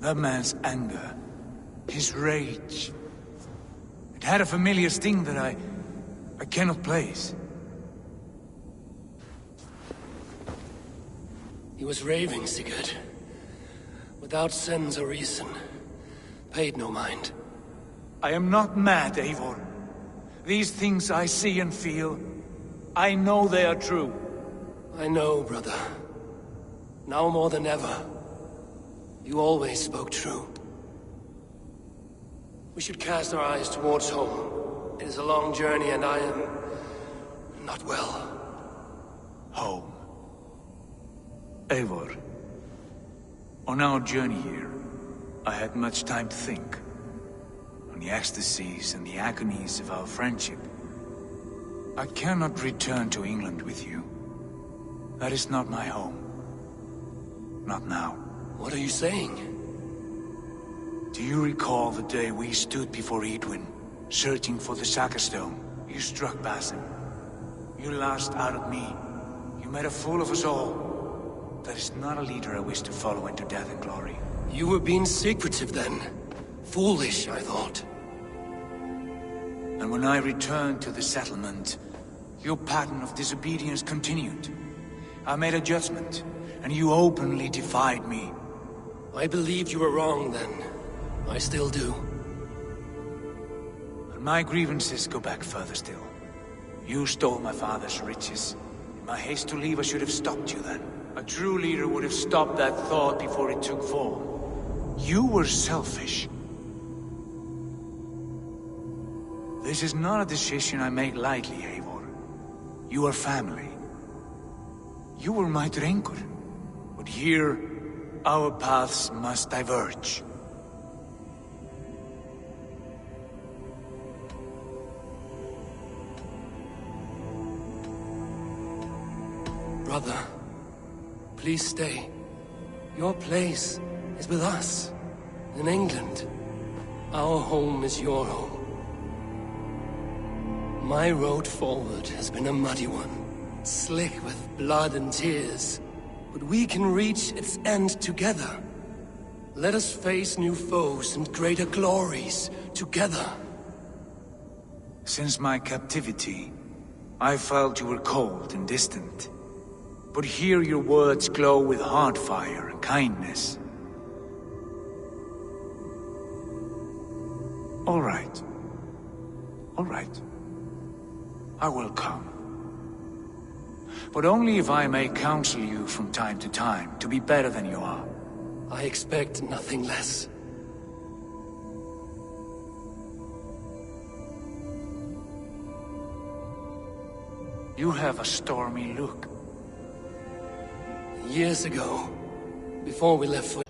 That man's anger His rage. It had a familiar sting that I cannot place. He was raving, Sigurd. Without sense or reason. Paid no mind. I am not mad, Eivor. These things I see and feel, I know they are true. I know, brother. Now more than ever. You always spoke true. We should cast our eyes towards home. It is a long journey and I am... not well. Home. Eivor. On our journey here, I had much time to think. On the ecstasies and the agonies of our friendship. I cannot return to England with you. That is not my home. Not now. What are you saying? Do you recall the day we stood before Edwin, searching for the Saga Stone? You struck Basim. You lashed out at me. You made a fool of us all. That is not a leader I wish to follow into death and glory. You were being secretive then. Foolish, I thought. And when I returned to the settlement, your pattern of disobedience continued. I made a judgment, and you openly defied me. I believed you were wrong then. I still do. And my grievances go back further still. You stole my father's riches. In my haste to leave, I should have stopped you then. A true leader would have stopped that thought before it took form. You were selfish. This is not a decision I make lightly, Eivor. You are family. You were my drengur. But here, our paths must diverge. Brother, please stay. Your place is with us, in England. Our home is your home. My road forward has been a muddy one, slick with blood and tears. But we can reach its end together. Let us face new foes and greater glories together. Since my captivity, I felt you were cold and distant. But here your words glow with heart fire and kindness. All right. All right. I will come. But only if I may counsel you from time to time to be better than you are. I expect nothing less. You have a stormy look. Years ago, before we left for...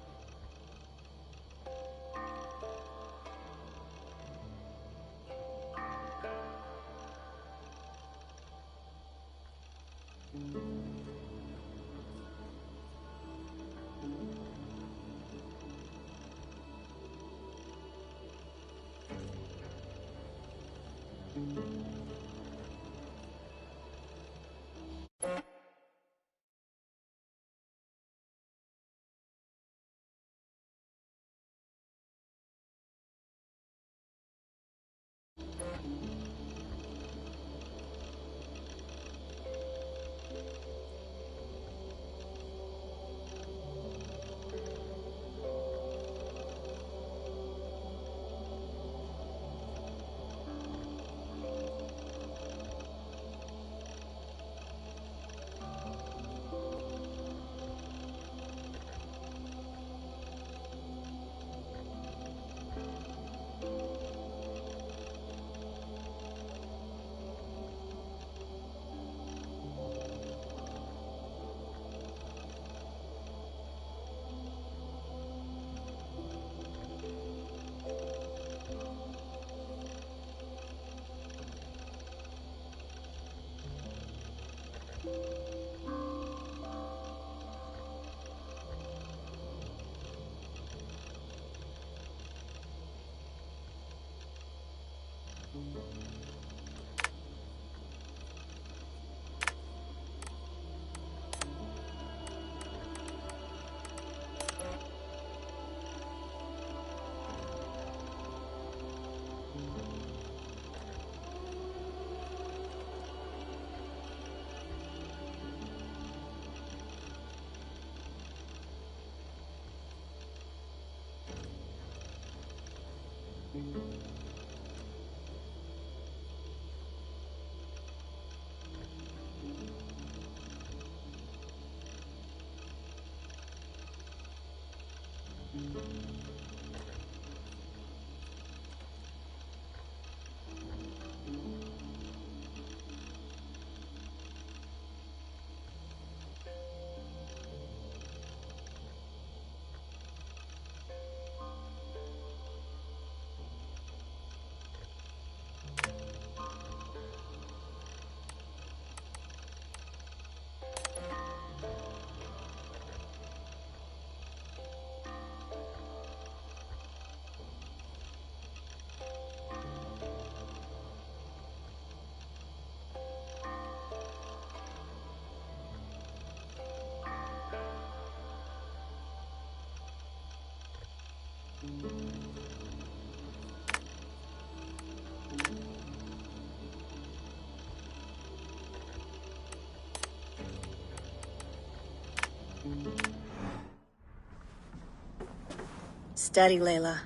Steady, Layla.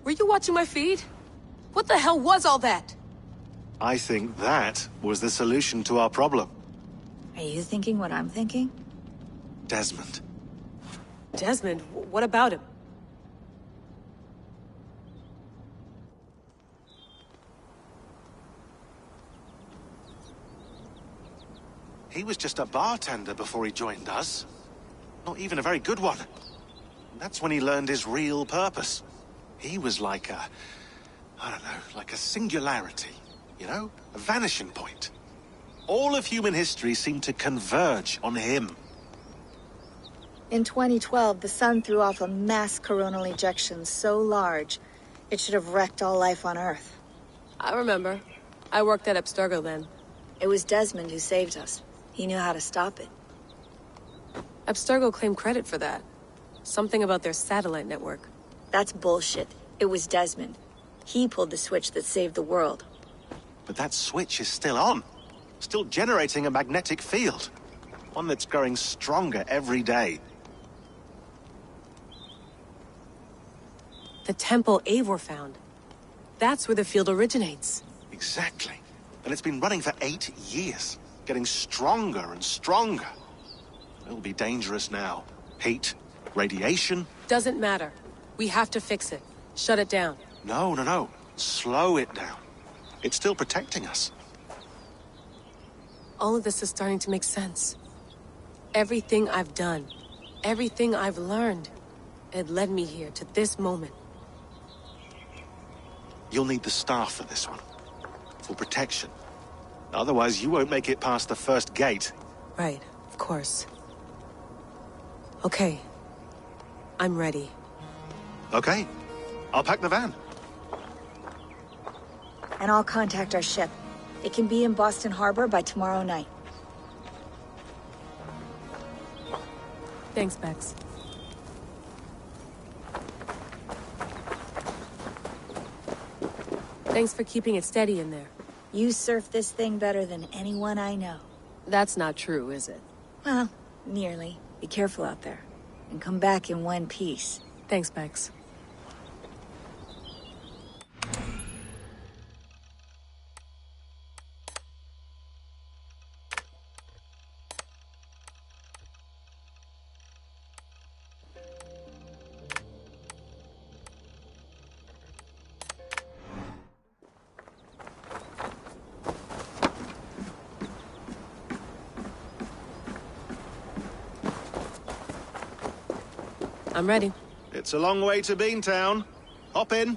Were you watching my feed? What the hell was all that? I think that was the solution to our problem. Are you thinking what I'm thinking? Desmond. Desmond? What about him? He was just a bartender before he joined us. Not even a very good one. That's when he learned his real purpose. He was like a... I don't know, like a singularity, you know? A vanishing point. All of human history seemed to converge on him. In 2012, the sun threw off a mass coronal ejection so large, it should have wrecked all life on Earth. I remember. I worked at Abstergo then. It was Desmond who saved us. He knew how to stop it. Abstergo claimed credit for that. Something about their satellite network. That's bullshit. It was Desmond. He pulled the switch that saved the world. But that switch is still on. Still generating a magnetic field. One that's growing stronger every day. The temple Eivor found. That's where the field originates. Exactly. And it's been running for 8 years. Getting stronger and stronger. It'll be dangerous now. Heat, radiation. Doesn't matter. We have to fix it. Shut it down. No. Slow it down. It's still protecting us. All of this is starting to make sense. Everything I've done, everything I've learned, it led me here to this moment. You'll need the staff for this one. For protection. Otherwise, you won't make it past the first gate. Right, of course. Okay. I'm ready. Okay. I'll pack the van. And I'll contact our ship. It can be in Boston Harbor by tomorrow night. Thanks, Bex. Thanks for keeping it steady in there. You surf this thing better than anyone I know. That's not true, is it? Well, nearly. Be careful out there. And come back in one piece. Thanks, Bex. I'm ready. It's a long way to Beantown. Hop in.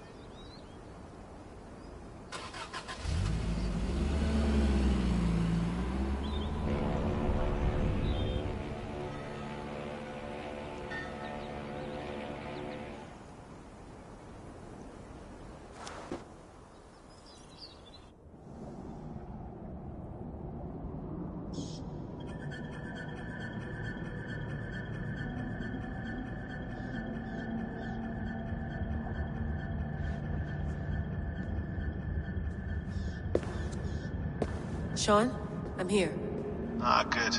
Sean, I'm here. Ah, good.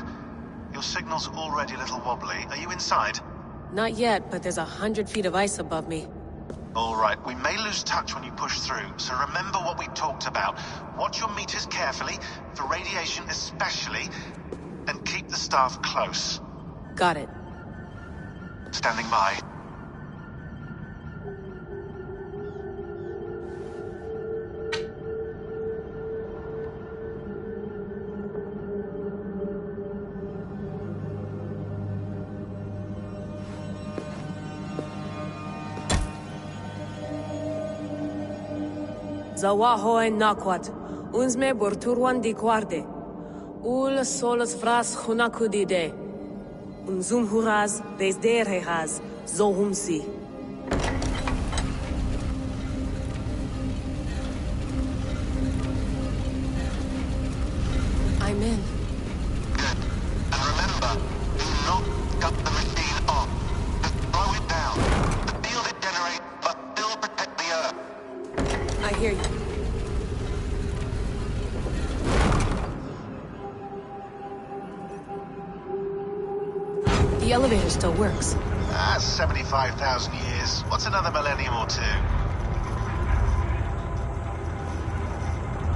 Your signal's already a little wobbly. Are you inside? Not yet, but there's 100 feet of ice above me. All right, we may lose touch when you push through, so remember what we talked about. Watch your meters carefully, for radiation especially, and keep the staff close. Got it. Standing by. Zawahoe nakwat, unsme borturwan di guarde. Ul solos vras hunakudide. Unzum huraz, desderehaz, zohumsi. I'm in. Good. And remember, do not cut the machine off. Just slow it down. The field it generates must still protect the Earth. I hear you. The elevator still works. That's 75,000 years. What's another millennium or two?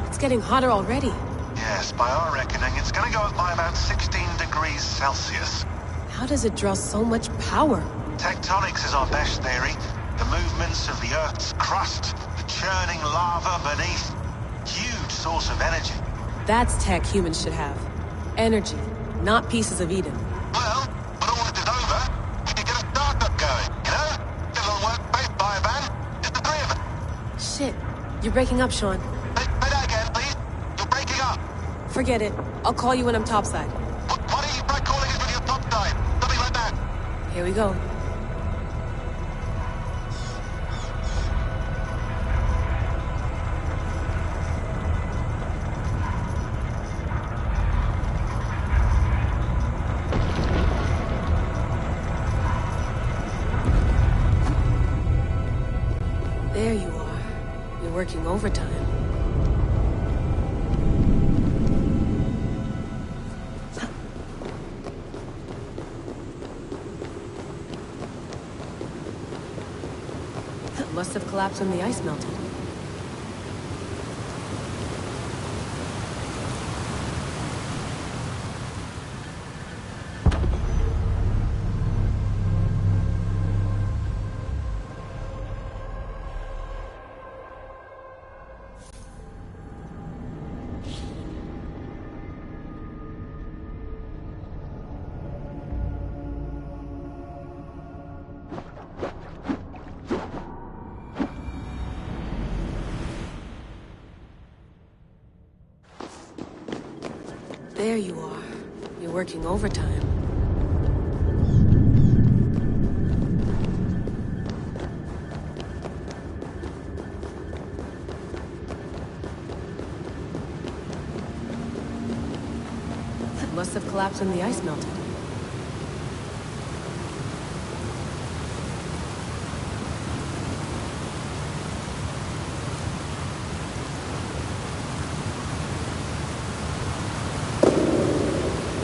It's getting hotter already. Yes, by our reckoning, it's gonna go up by about 16 degrees Celsius. How does it draw so much power? Tectonics is our best theory. The movements of the Earth's crust, the churning lava beneath. Huge source of energy. That's tech humans should have. Energy, not pieces of Eden. Well, when all this is over, we can get a startup going, you know? Get a little workspace, buy a van, just the three of us. Shit, you're breaking up, Sean. Say that again, please. You're breaking up. Forget it. I'll call you when I'm topside. Why don't you try calling us when you're topside? Something like that. Here we go. There you are. You're working overtime. Must have collapsed when the ice melted. There you are. You're working overtime. Must have collapsed when the ice melted.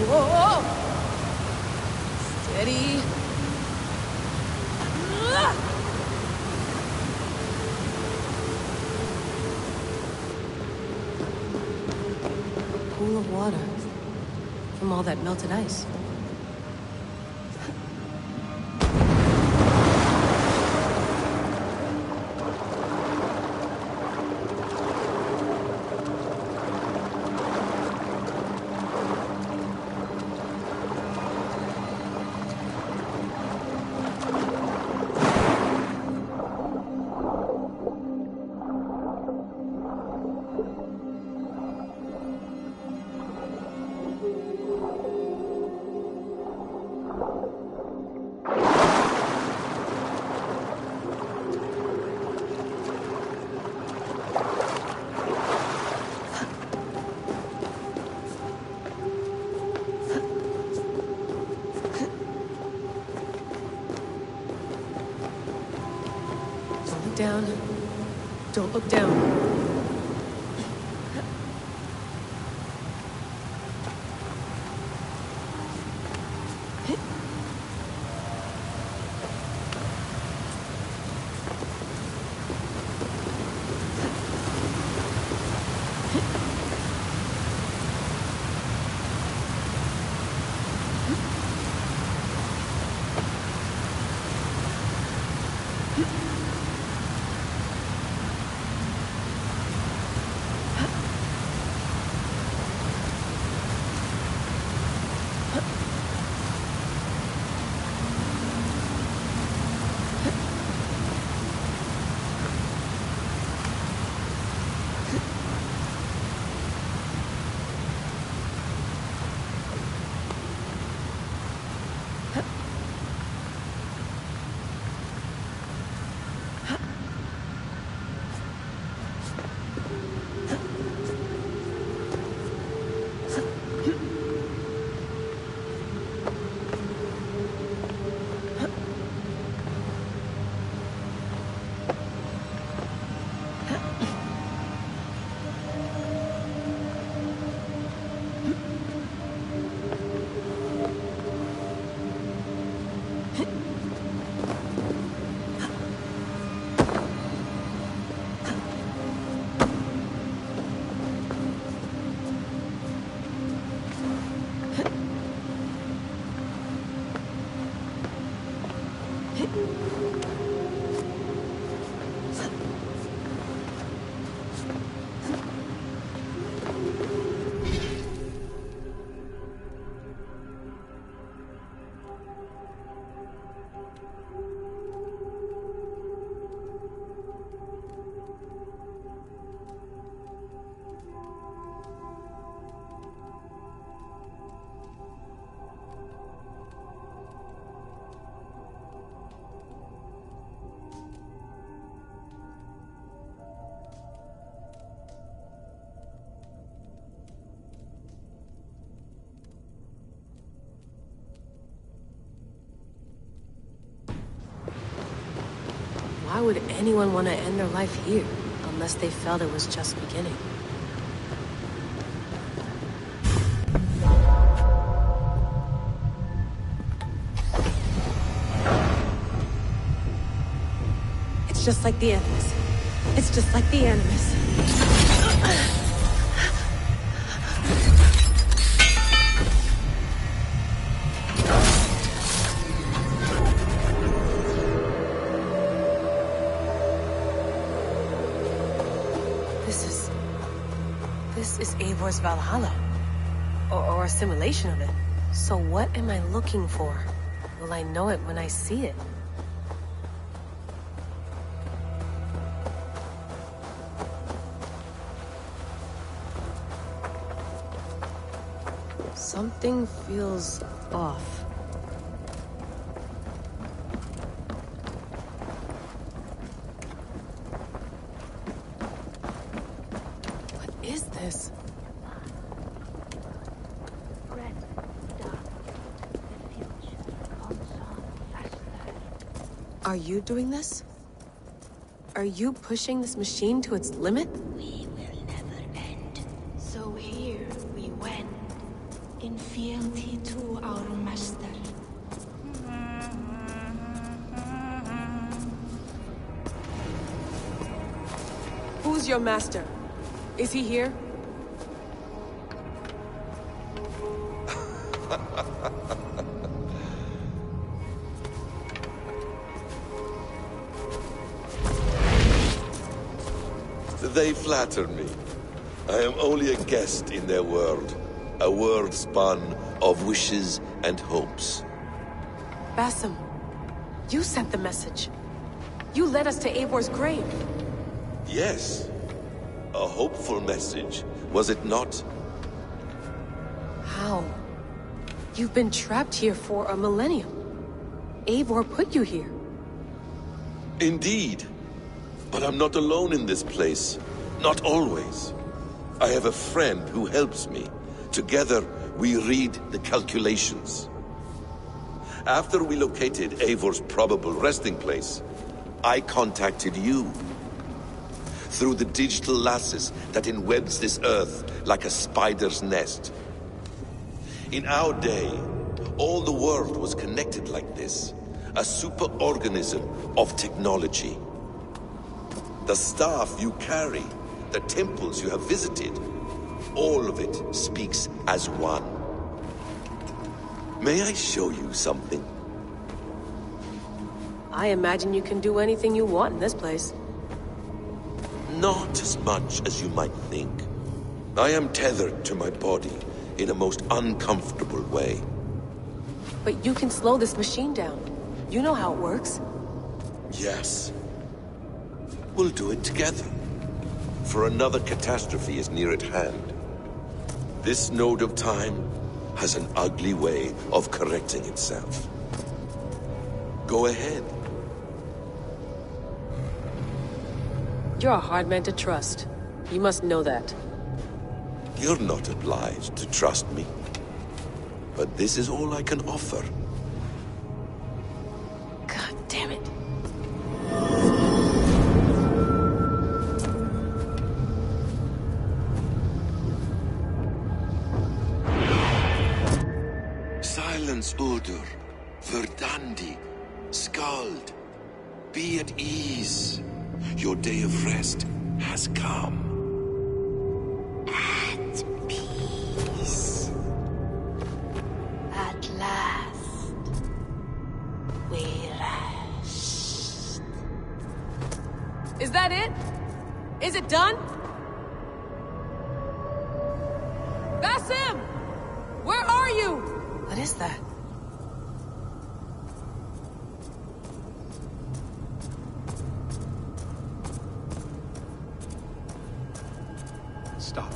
Whoa! Steady. Pool of water from all that melted ice. Down. Don't look down. Why would anyone want to end their life here, unless they felt it was just beginning? It's just like the Animus. It's just like the Animus. This is Eivor's Valhalla. Or a simulation of it. So what am I looking for? Will I know it when I see it? Something feels off. What is this? Are you doing this? Are you pushing this machine to its limit? We will never end. So here we went, in fealty to our master. Who's your master? Is he here? They flatter me. I am only a guest in their world. A world spun of wishes and hopes. Basim, you sent the message. You led us to Eivor's grave. Yes. A hopeful message, was it not? How? You've been trapped here for a millennium. Eivor put you here. Indeed. But I'm not alone in this place. Not always. I have a friend who helps me. Together, we read the calculations. After we located Eivor's probable resting place, I contacted you. Through the digital lasses that enwebs this earth like a spider's nest. In our day, all the world was connected like this. A superorganism of technology. The staff you carry, the temples you have visited, all of it speaks as one. May I show you something? I imagine you can do anything you want in this place. Not as much as you might think. I am tethered to my body in a most uncomfortable way. But you can slow this machine down. You know how it works. Yes. We'll do it together. For another catastrophe is near at hand. This node of time has an ugly way of correcting itself. Go ahead. You're a hard man to trust. You must know that. You're not obliged to trust me. But this is all I can offer. God damn it. Silence, Uldur. Verdandi. Skald. Be at ease. Your day of rest has come. At peace. At last. We rest. Is that it? Is it done? Basim! Where are you? What is that? Stop.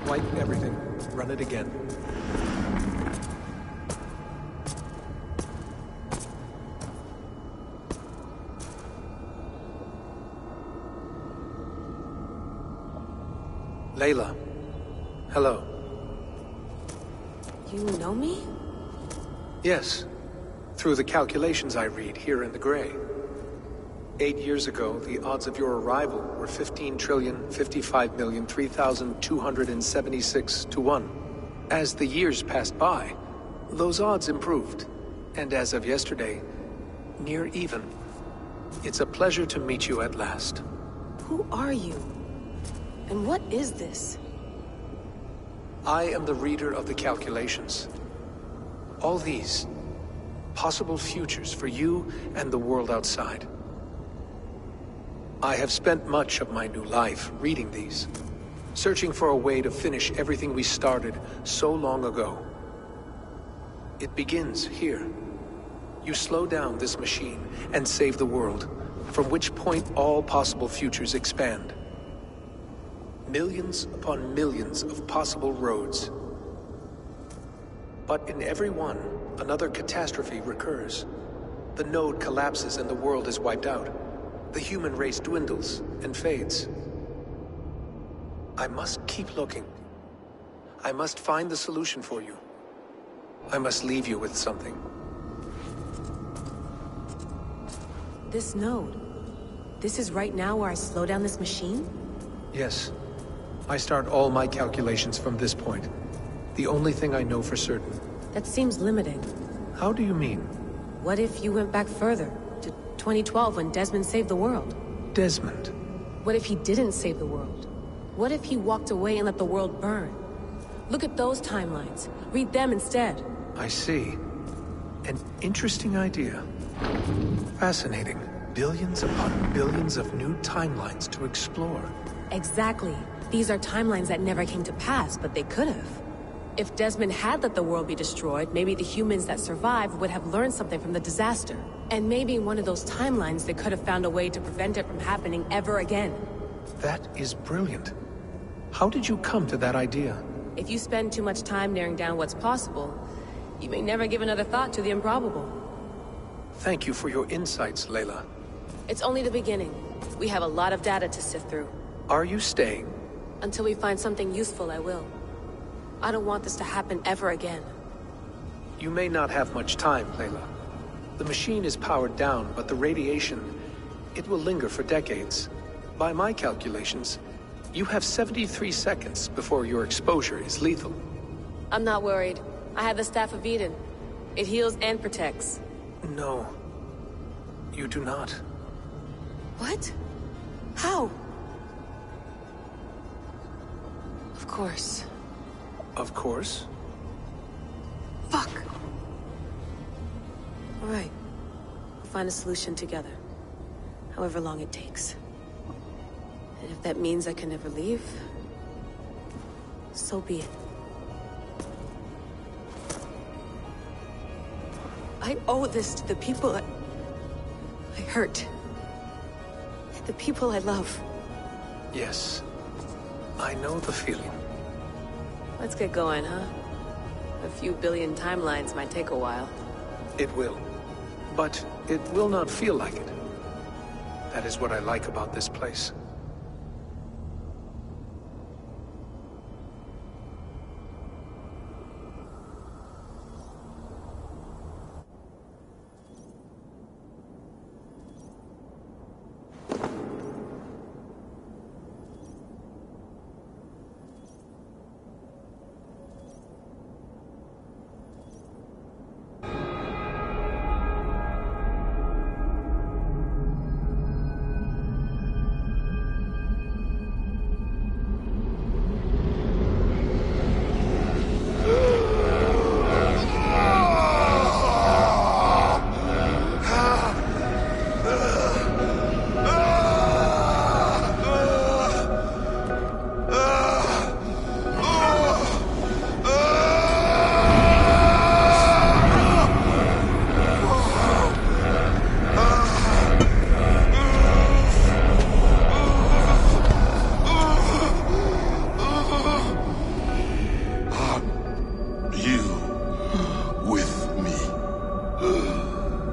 Wipe everything. Run it again. Layla. Hello. You know me? Yes. Through the calculations I read here in the gray. 8 years ago, the odds of your arrival were 15,055,003,276 to 1. As the years passed by, those odds improved. And as of yesterday, near even. It's a pleasure to meet you at last. Who are you? And what is this? I am the reader of the calculations. All these, possible futures for you and the world outside. I have spent much of my new life reading these, searching for a way to finish everything we started so long ago. It begins here. You slow down this machine and save the world, from which point all possible futures expand. Millions upon millions of possible roads. But in every one, another catastrophe recurs. The node collapses and the world is wiped out. The human race dwindles and fades. I must keep looking. I must find the solution for you. I must leave you with something. This node. This is right now where I slow down this machine? Yes. I start all my calculations from this point. The only thing I know for certain. That seems limiting. How do you mean? What if you went back further, to 2012 when Desmond saved the world? Desmond? What if he didn't save the world? What if he walked away and let the world burn? Look at those timelines. Read them instead. I see. An interesting idea. Fascinating. Billions upon billions of new timelines to explore. Exactly. These are timelines that never came to pass, but they could have. If Desmond had let the world be destroyed, maybe the humans that survived would have learned something from the disaster. And maybe in one of those timelines they could have found a way to prevent it from happening ever again. That is brilliant. How did you come to that idea? If you spend too much time narrowing down what's possible, you may never give another thought to the improbable. Thank you for your insights, Layla. It's only the beginning. We have a lot of data to sift through. Are you staying? Until we find something useful, I will. I don't want this to happen ever again. You may not have much time, Layla. The machine is powered down, but the radiation, it will linger for decades. By my calculations, you have 73 seconds before your exposure is lethal. I'm not worried. I have the Staff of Eden. It heals and protects. No. You do not. What? How? Of course. Of course. Fuck! Alright. We'll find a solution together. However long it takes. And if that means I can never leave, so be it. I owe this to the people I hurt. The people I love. Yes. I know the feeling. Let's get going, huh? A few billion timelines might take a while. It will. But it will not feel like it. That is what I like about this place.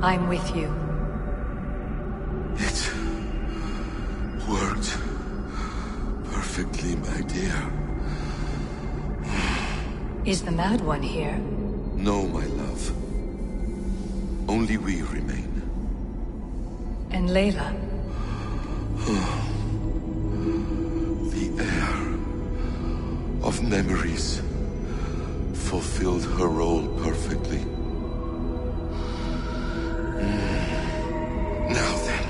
I'm with you. It worked perfectly, my dear. Is the Mad One here? No, my love. Only we remain. And Layla? The air of memories fulfilled her role perfectly. Now then,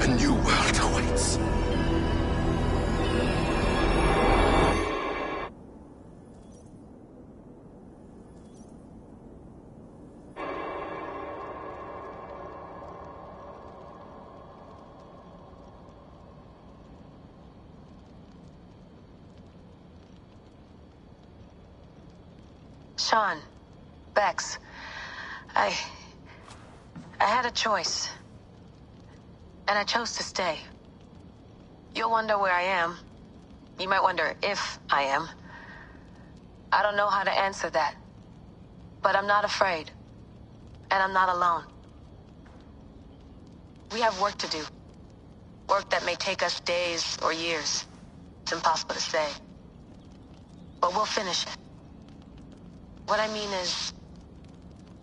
a new world awaits. Sean, Bex, I had a choice. And I chose to stay. You'll wonder where I am. You might wonder if I am. I don't know how to answer that. But I'm not afraid. And I'm not alone. We have work to do. Work that may take us days or years. It's impossible to say. But we'll finish it. What I mean is,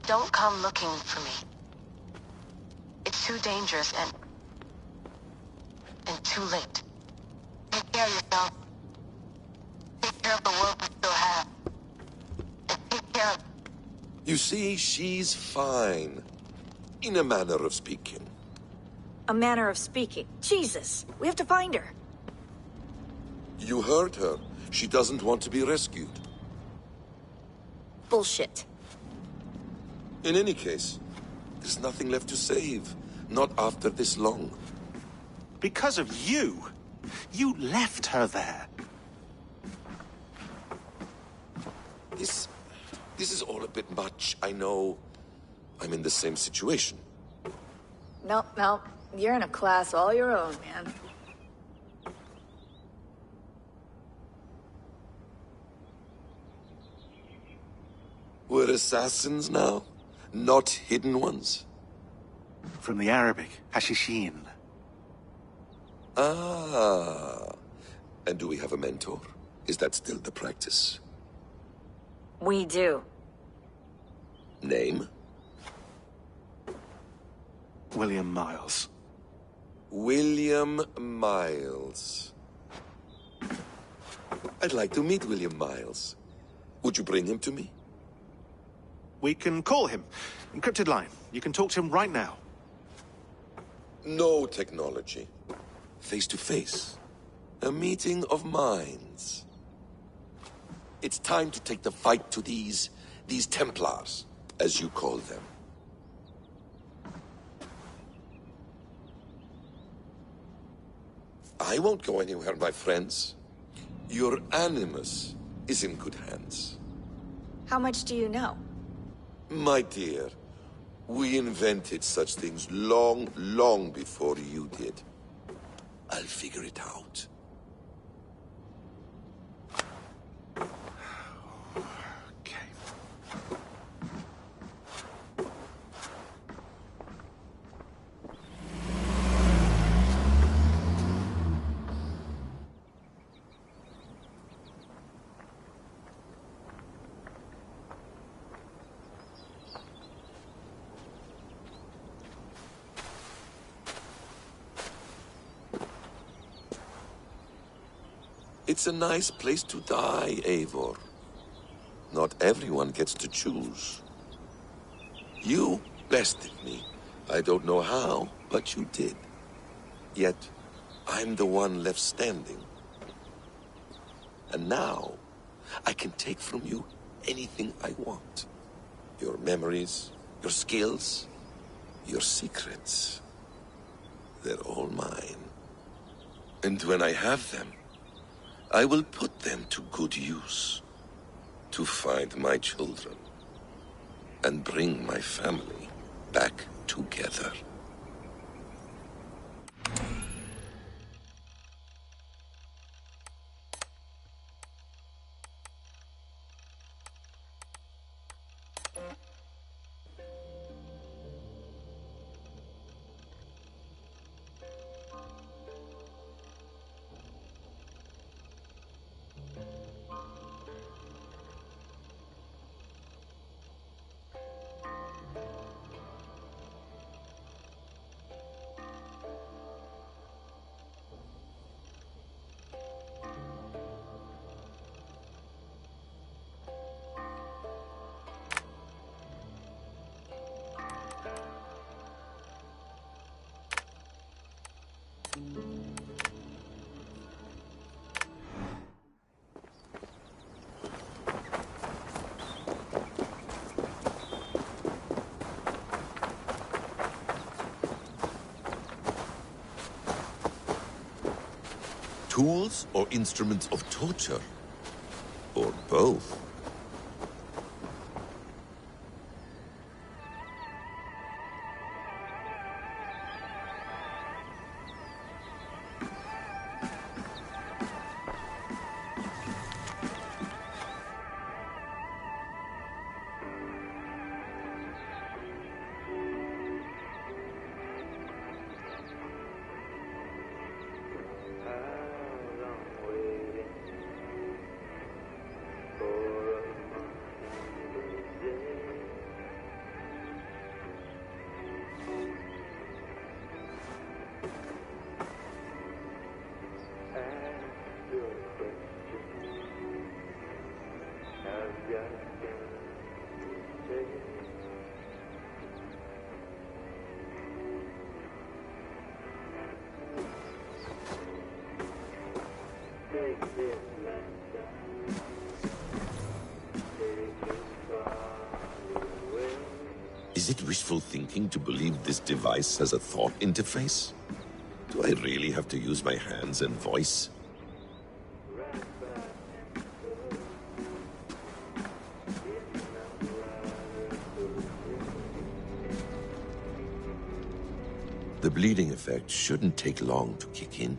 don't come looking for me. It's too dangerous and too late. Take care of yourself. Take care of the world we still have. And take care of... You see, she's fine. In a manner of speaking. A manner of speaking. Jesus, we have to find her. You heard her. She doesn't want to be rescued. Bullshit. In any case, there's nothing left to save. Not after this long. Because of you. You left her there. This is all a bit much. I know I'm in the same situation. No. You're in a class all your own, man. We're assassins now? Not hidden ones? From the Arabic, Hashishin. Ah. And do we have a mentor? Is that still the practice? We do. Name? William Miles. William Miles. I'd like to meet William Miles. Would you bring him to me? We can call him. Encrypted line. You can talk to him right now. No technology. Face to face. A meeting of minds. It's time to take the fight to these Templars, as you call them. I won't go anywhere, my friends. Your animus is in good hands. How much do you know? My dear, we invented such things long, long before you did. I'll figure it out. It's a nice place to die, Eivor. Not everyone gets to choose. You bested me. I don't know how, but you did. Yet, I'm the one left standing. And now, I can take from you anything I want. Your memories, your skills, your secrets. They're all mine. And when I have them, I will put them to good use. To find my children. And bring my family back together. Tools or instruments of torture? Or both? Is it wishful thinking to believe this device has a thought interface? Do I really have to use my hands and voice? The bleeding effect shouldn't take long to kick in.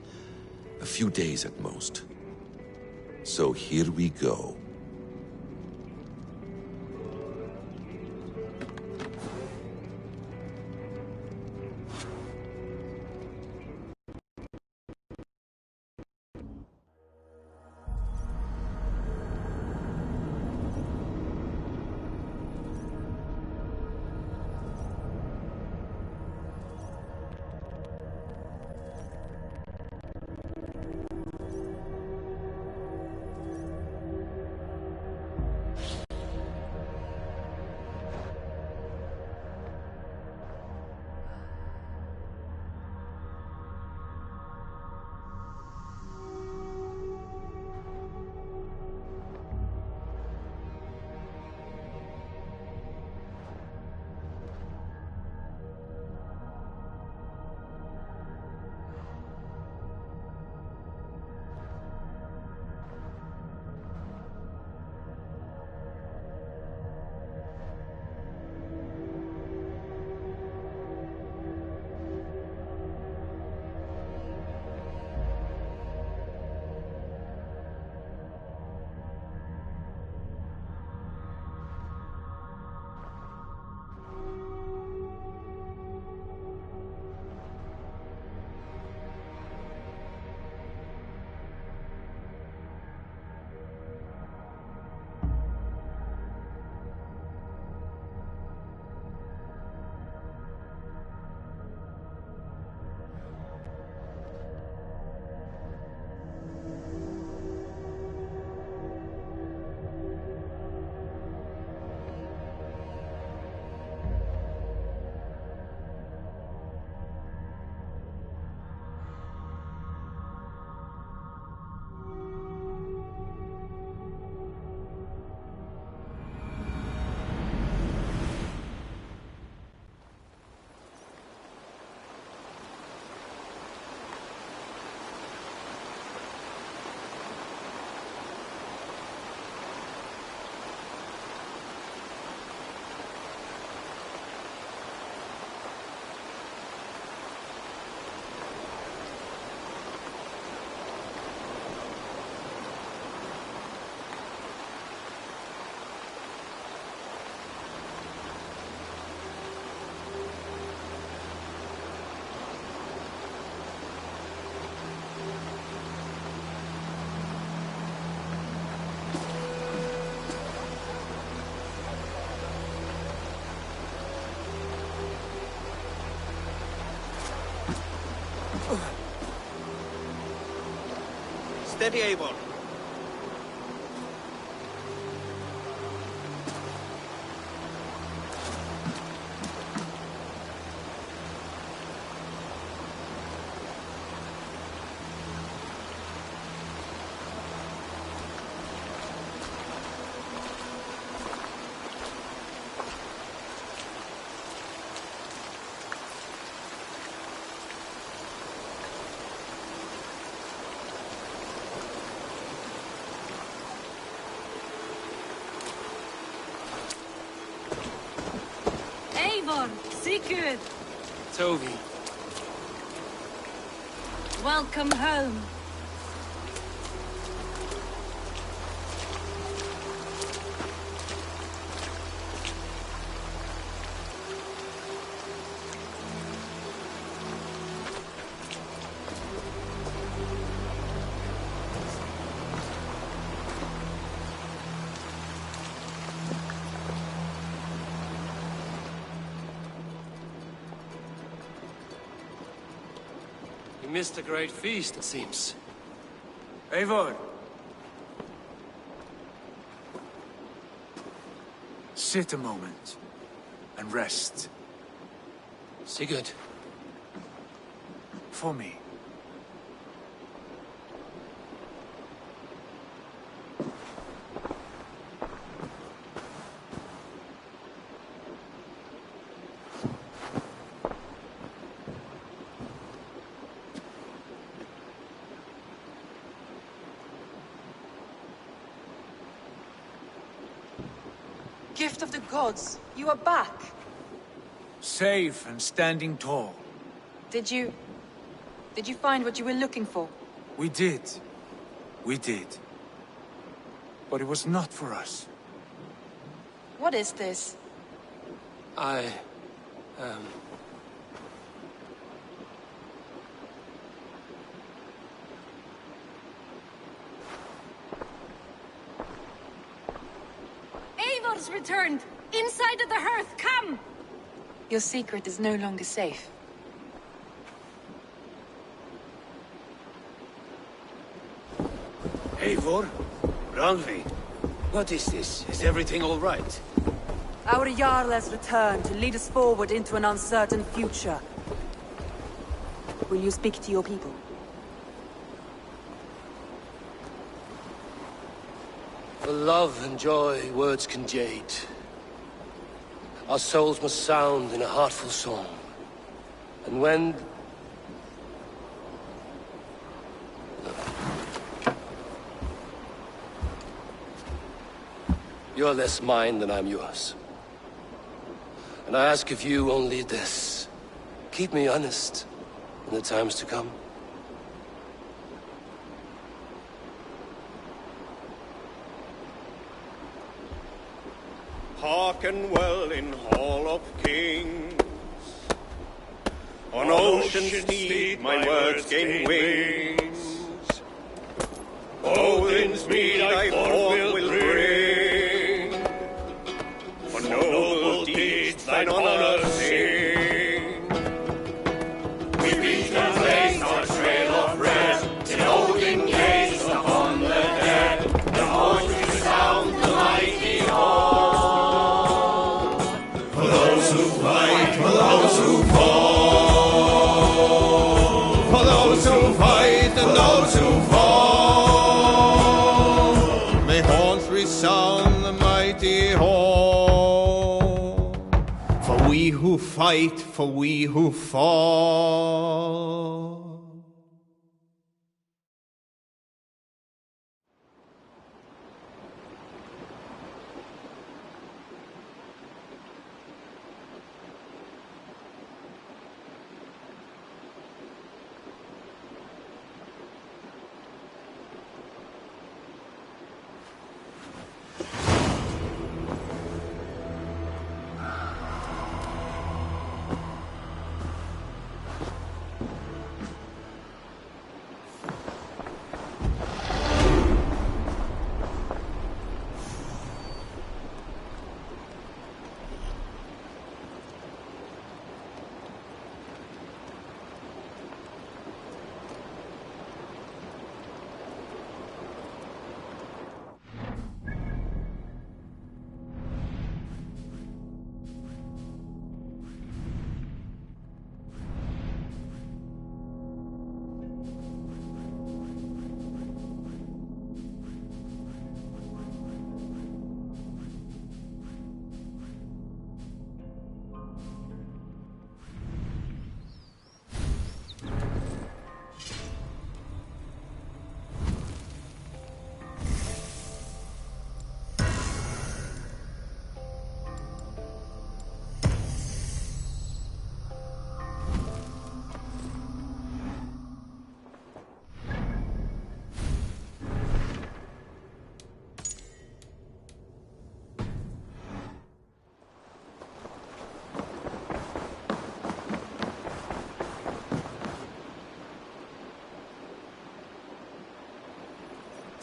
A few days at most. So here we go. Steady, Eivor. Eivor, Sigurd, Toby. welcome home. You missed a great feast, it seems. Eivor! Sit a moment and rest. Sigurd. For me. Gift of the gods, you are back. Safe and standing tall. Did you find what you were looking for? We did. We did. But it was not for us. What is this? Eivor's returned! Inside of the hearth, come! Your secret is no longer safe. Eivor? Randvi? What is this? Is everything all right? Our Jarl has returned to lead us forward into an uncertain future. Will you speak to your people? For love and joy, words can jade. Our souls must sound in a heartful song. And when... You're less mine than I'm yours. And I ask of you only this. Keep me honest in the times to come. Hearken well in Hall of Kings. On ocean's steed my words gain wings. Odin's mead I forth will bring. For noble deeds thine honor sing. We reach the place our trail of red. Till Odin gazed upon the dead. The voices sound the mighty hall. For those who fight, for those who fall. For those who fight and those who fall. May horns resound the mighty hall. For we who fight, for we who fall.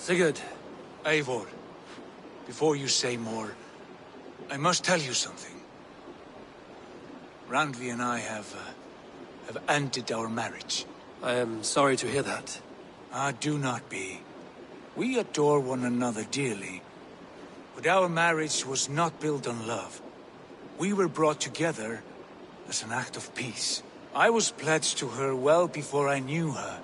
Sigurd. Eivor, before you say more, I must tell you something. Randvi and I have ended our marriage. I am sorry to hear that. Ah, do not be. We adore one another dearly, but our marriage was not built on love. We were brought together as an act of peace. I was pledged to her well before I knew her.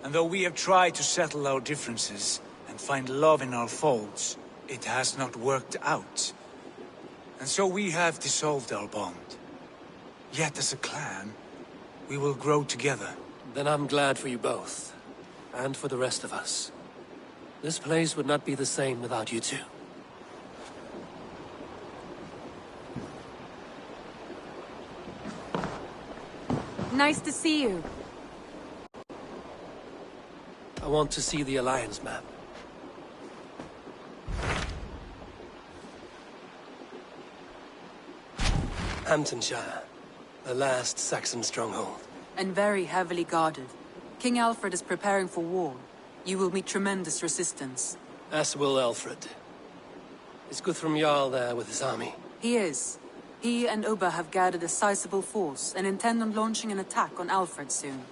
And though we have tried to settle our differences and find love in our faults, it has not worked out. And so we have dissolved our bond. Yet as a clan, we will grow together. Then I'm glad for you both. And for the rest of us. This place would not be the same without you two. Nice to see you. I want to see the Alliance map. Hamptonshire, the last Saxon stronghold. And very heavily guarded. King Alfred is preparing for war. You will meet tremendous resistance. As will Alfred. Is Guthrum Jarl there with his army? He is. He and Ubba have gathered a sizable force and intend on launching an attack on Alfred soon.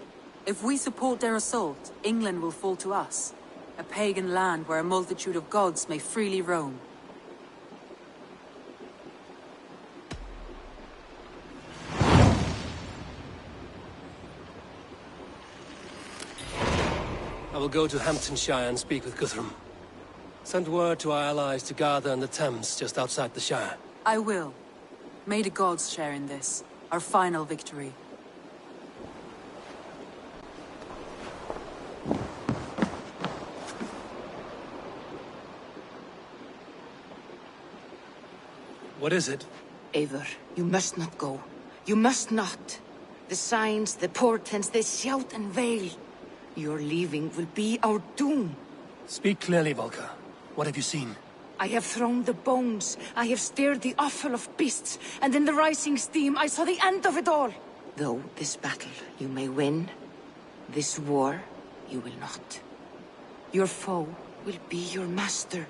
If we support their assault, England will fall to us. A pagan land where a multitude of gods may freely roam. I will go to Hamptonshire and speak with Guthrum. Send word to our allies to gather in the Thames just outside the Shire. I will. May the gods share in this, our final victory. What is it? Eivor, you must not go. You must not. The signs, the portents, they shout and wail. Your leaving will be our doom. Speak clearly, Volker. What have you seen? I have thrown the bones. I have stirred the offal of beasts. And in the rising steam, I saw the end of it all. Though this battle you may win, this war you will not. Your foe will be your master.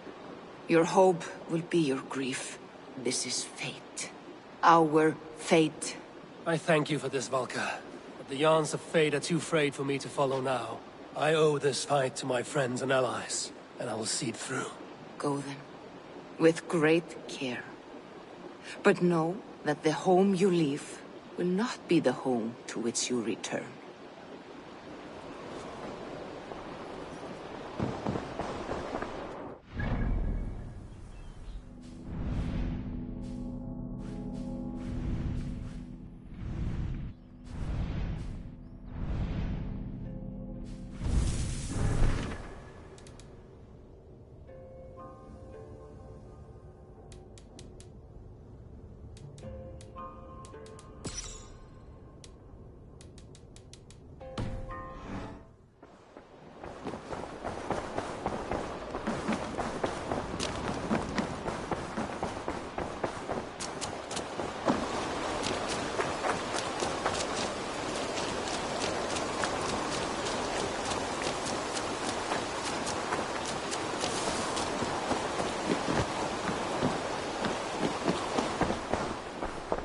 Your hope will be your grief. This is fate. Our fate. I thank you for this, Volker. But the yarns of fate are too frayed for me to follow now. I owe this fight to my friends and allies, and I will see it through. Go then, with great care. But know that the home you leave will not be the home to which you return.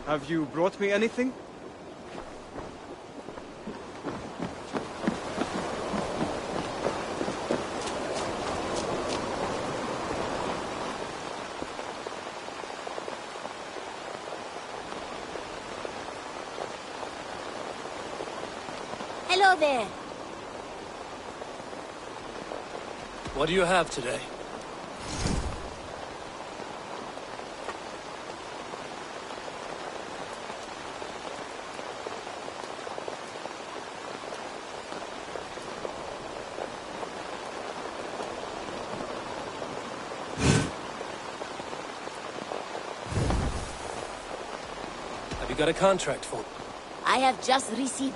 Have you brought me anything? Hello there. What do you have today? Got a contract for? I have just received...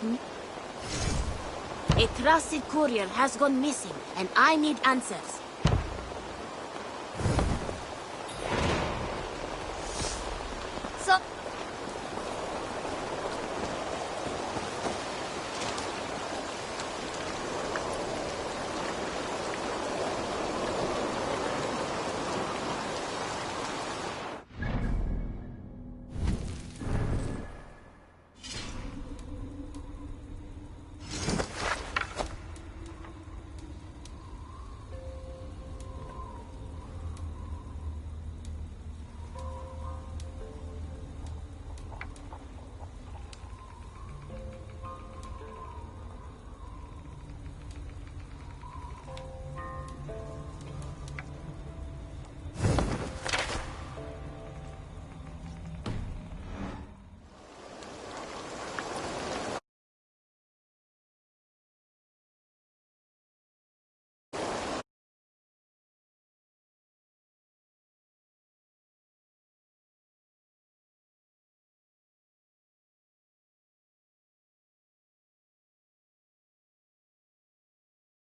A trusted courier has gone missing, and I need answers.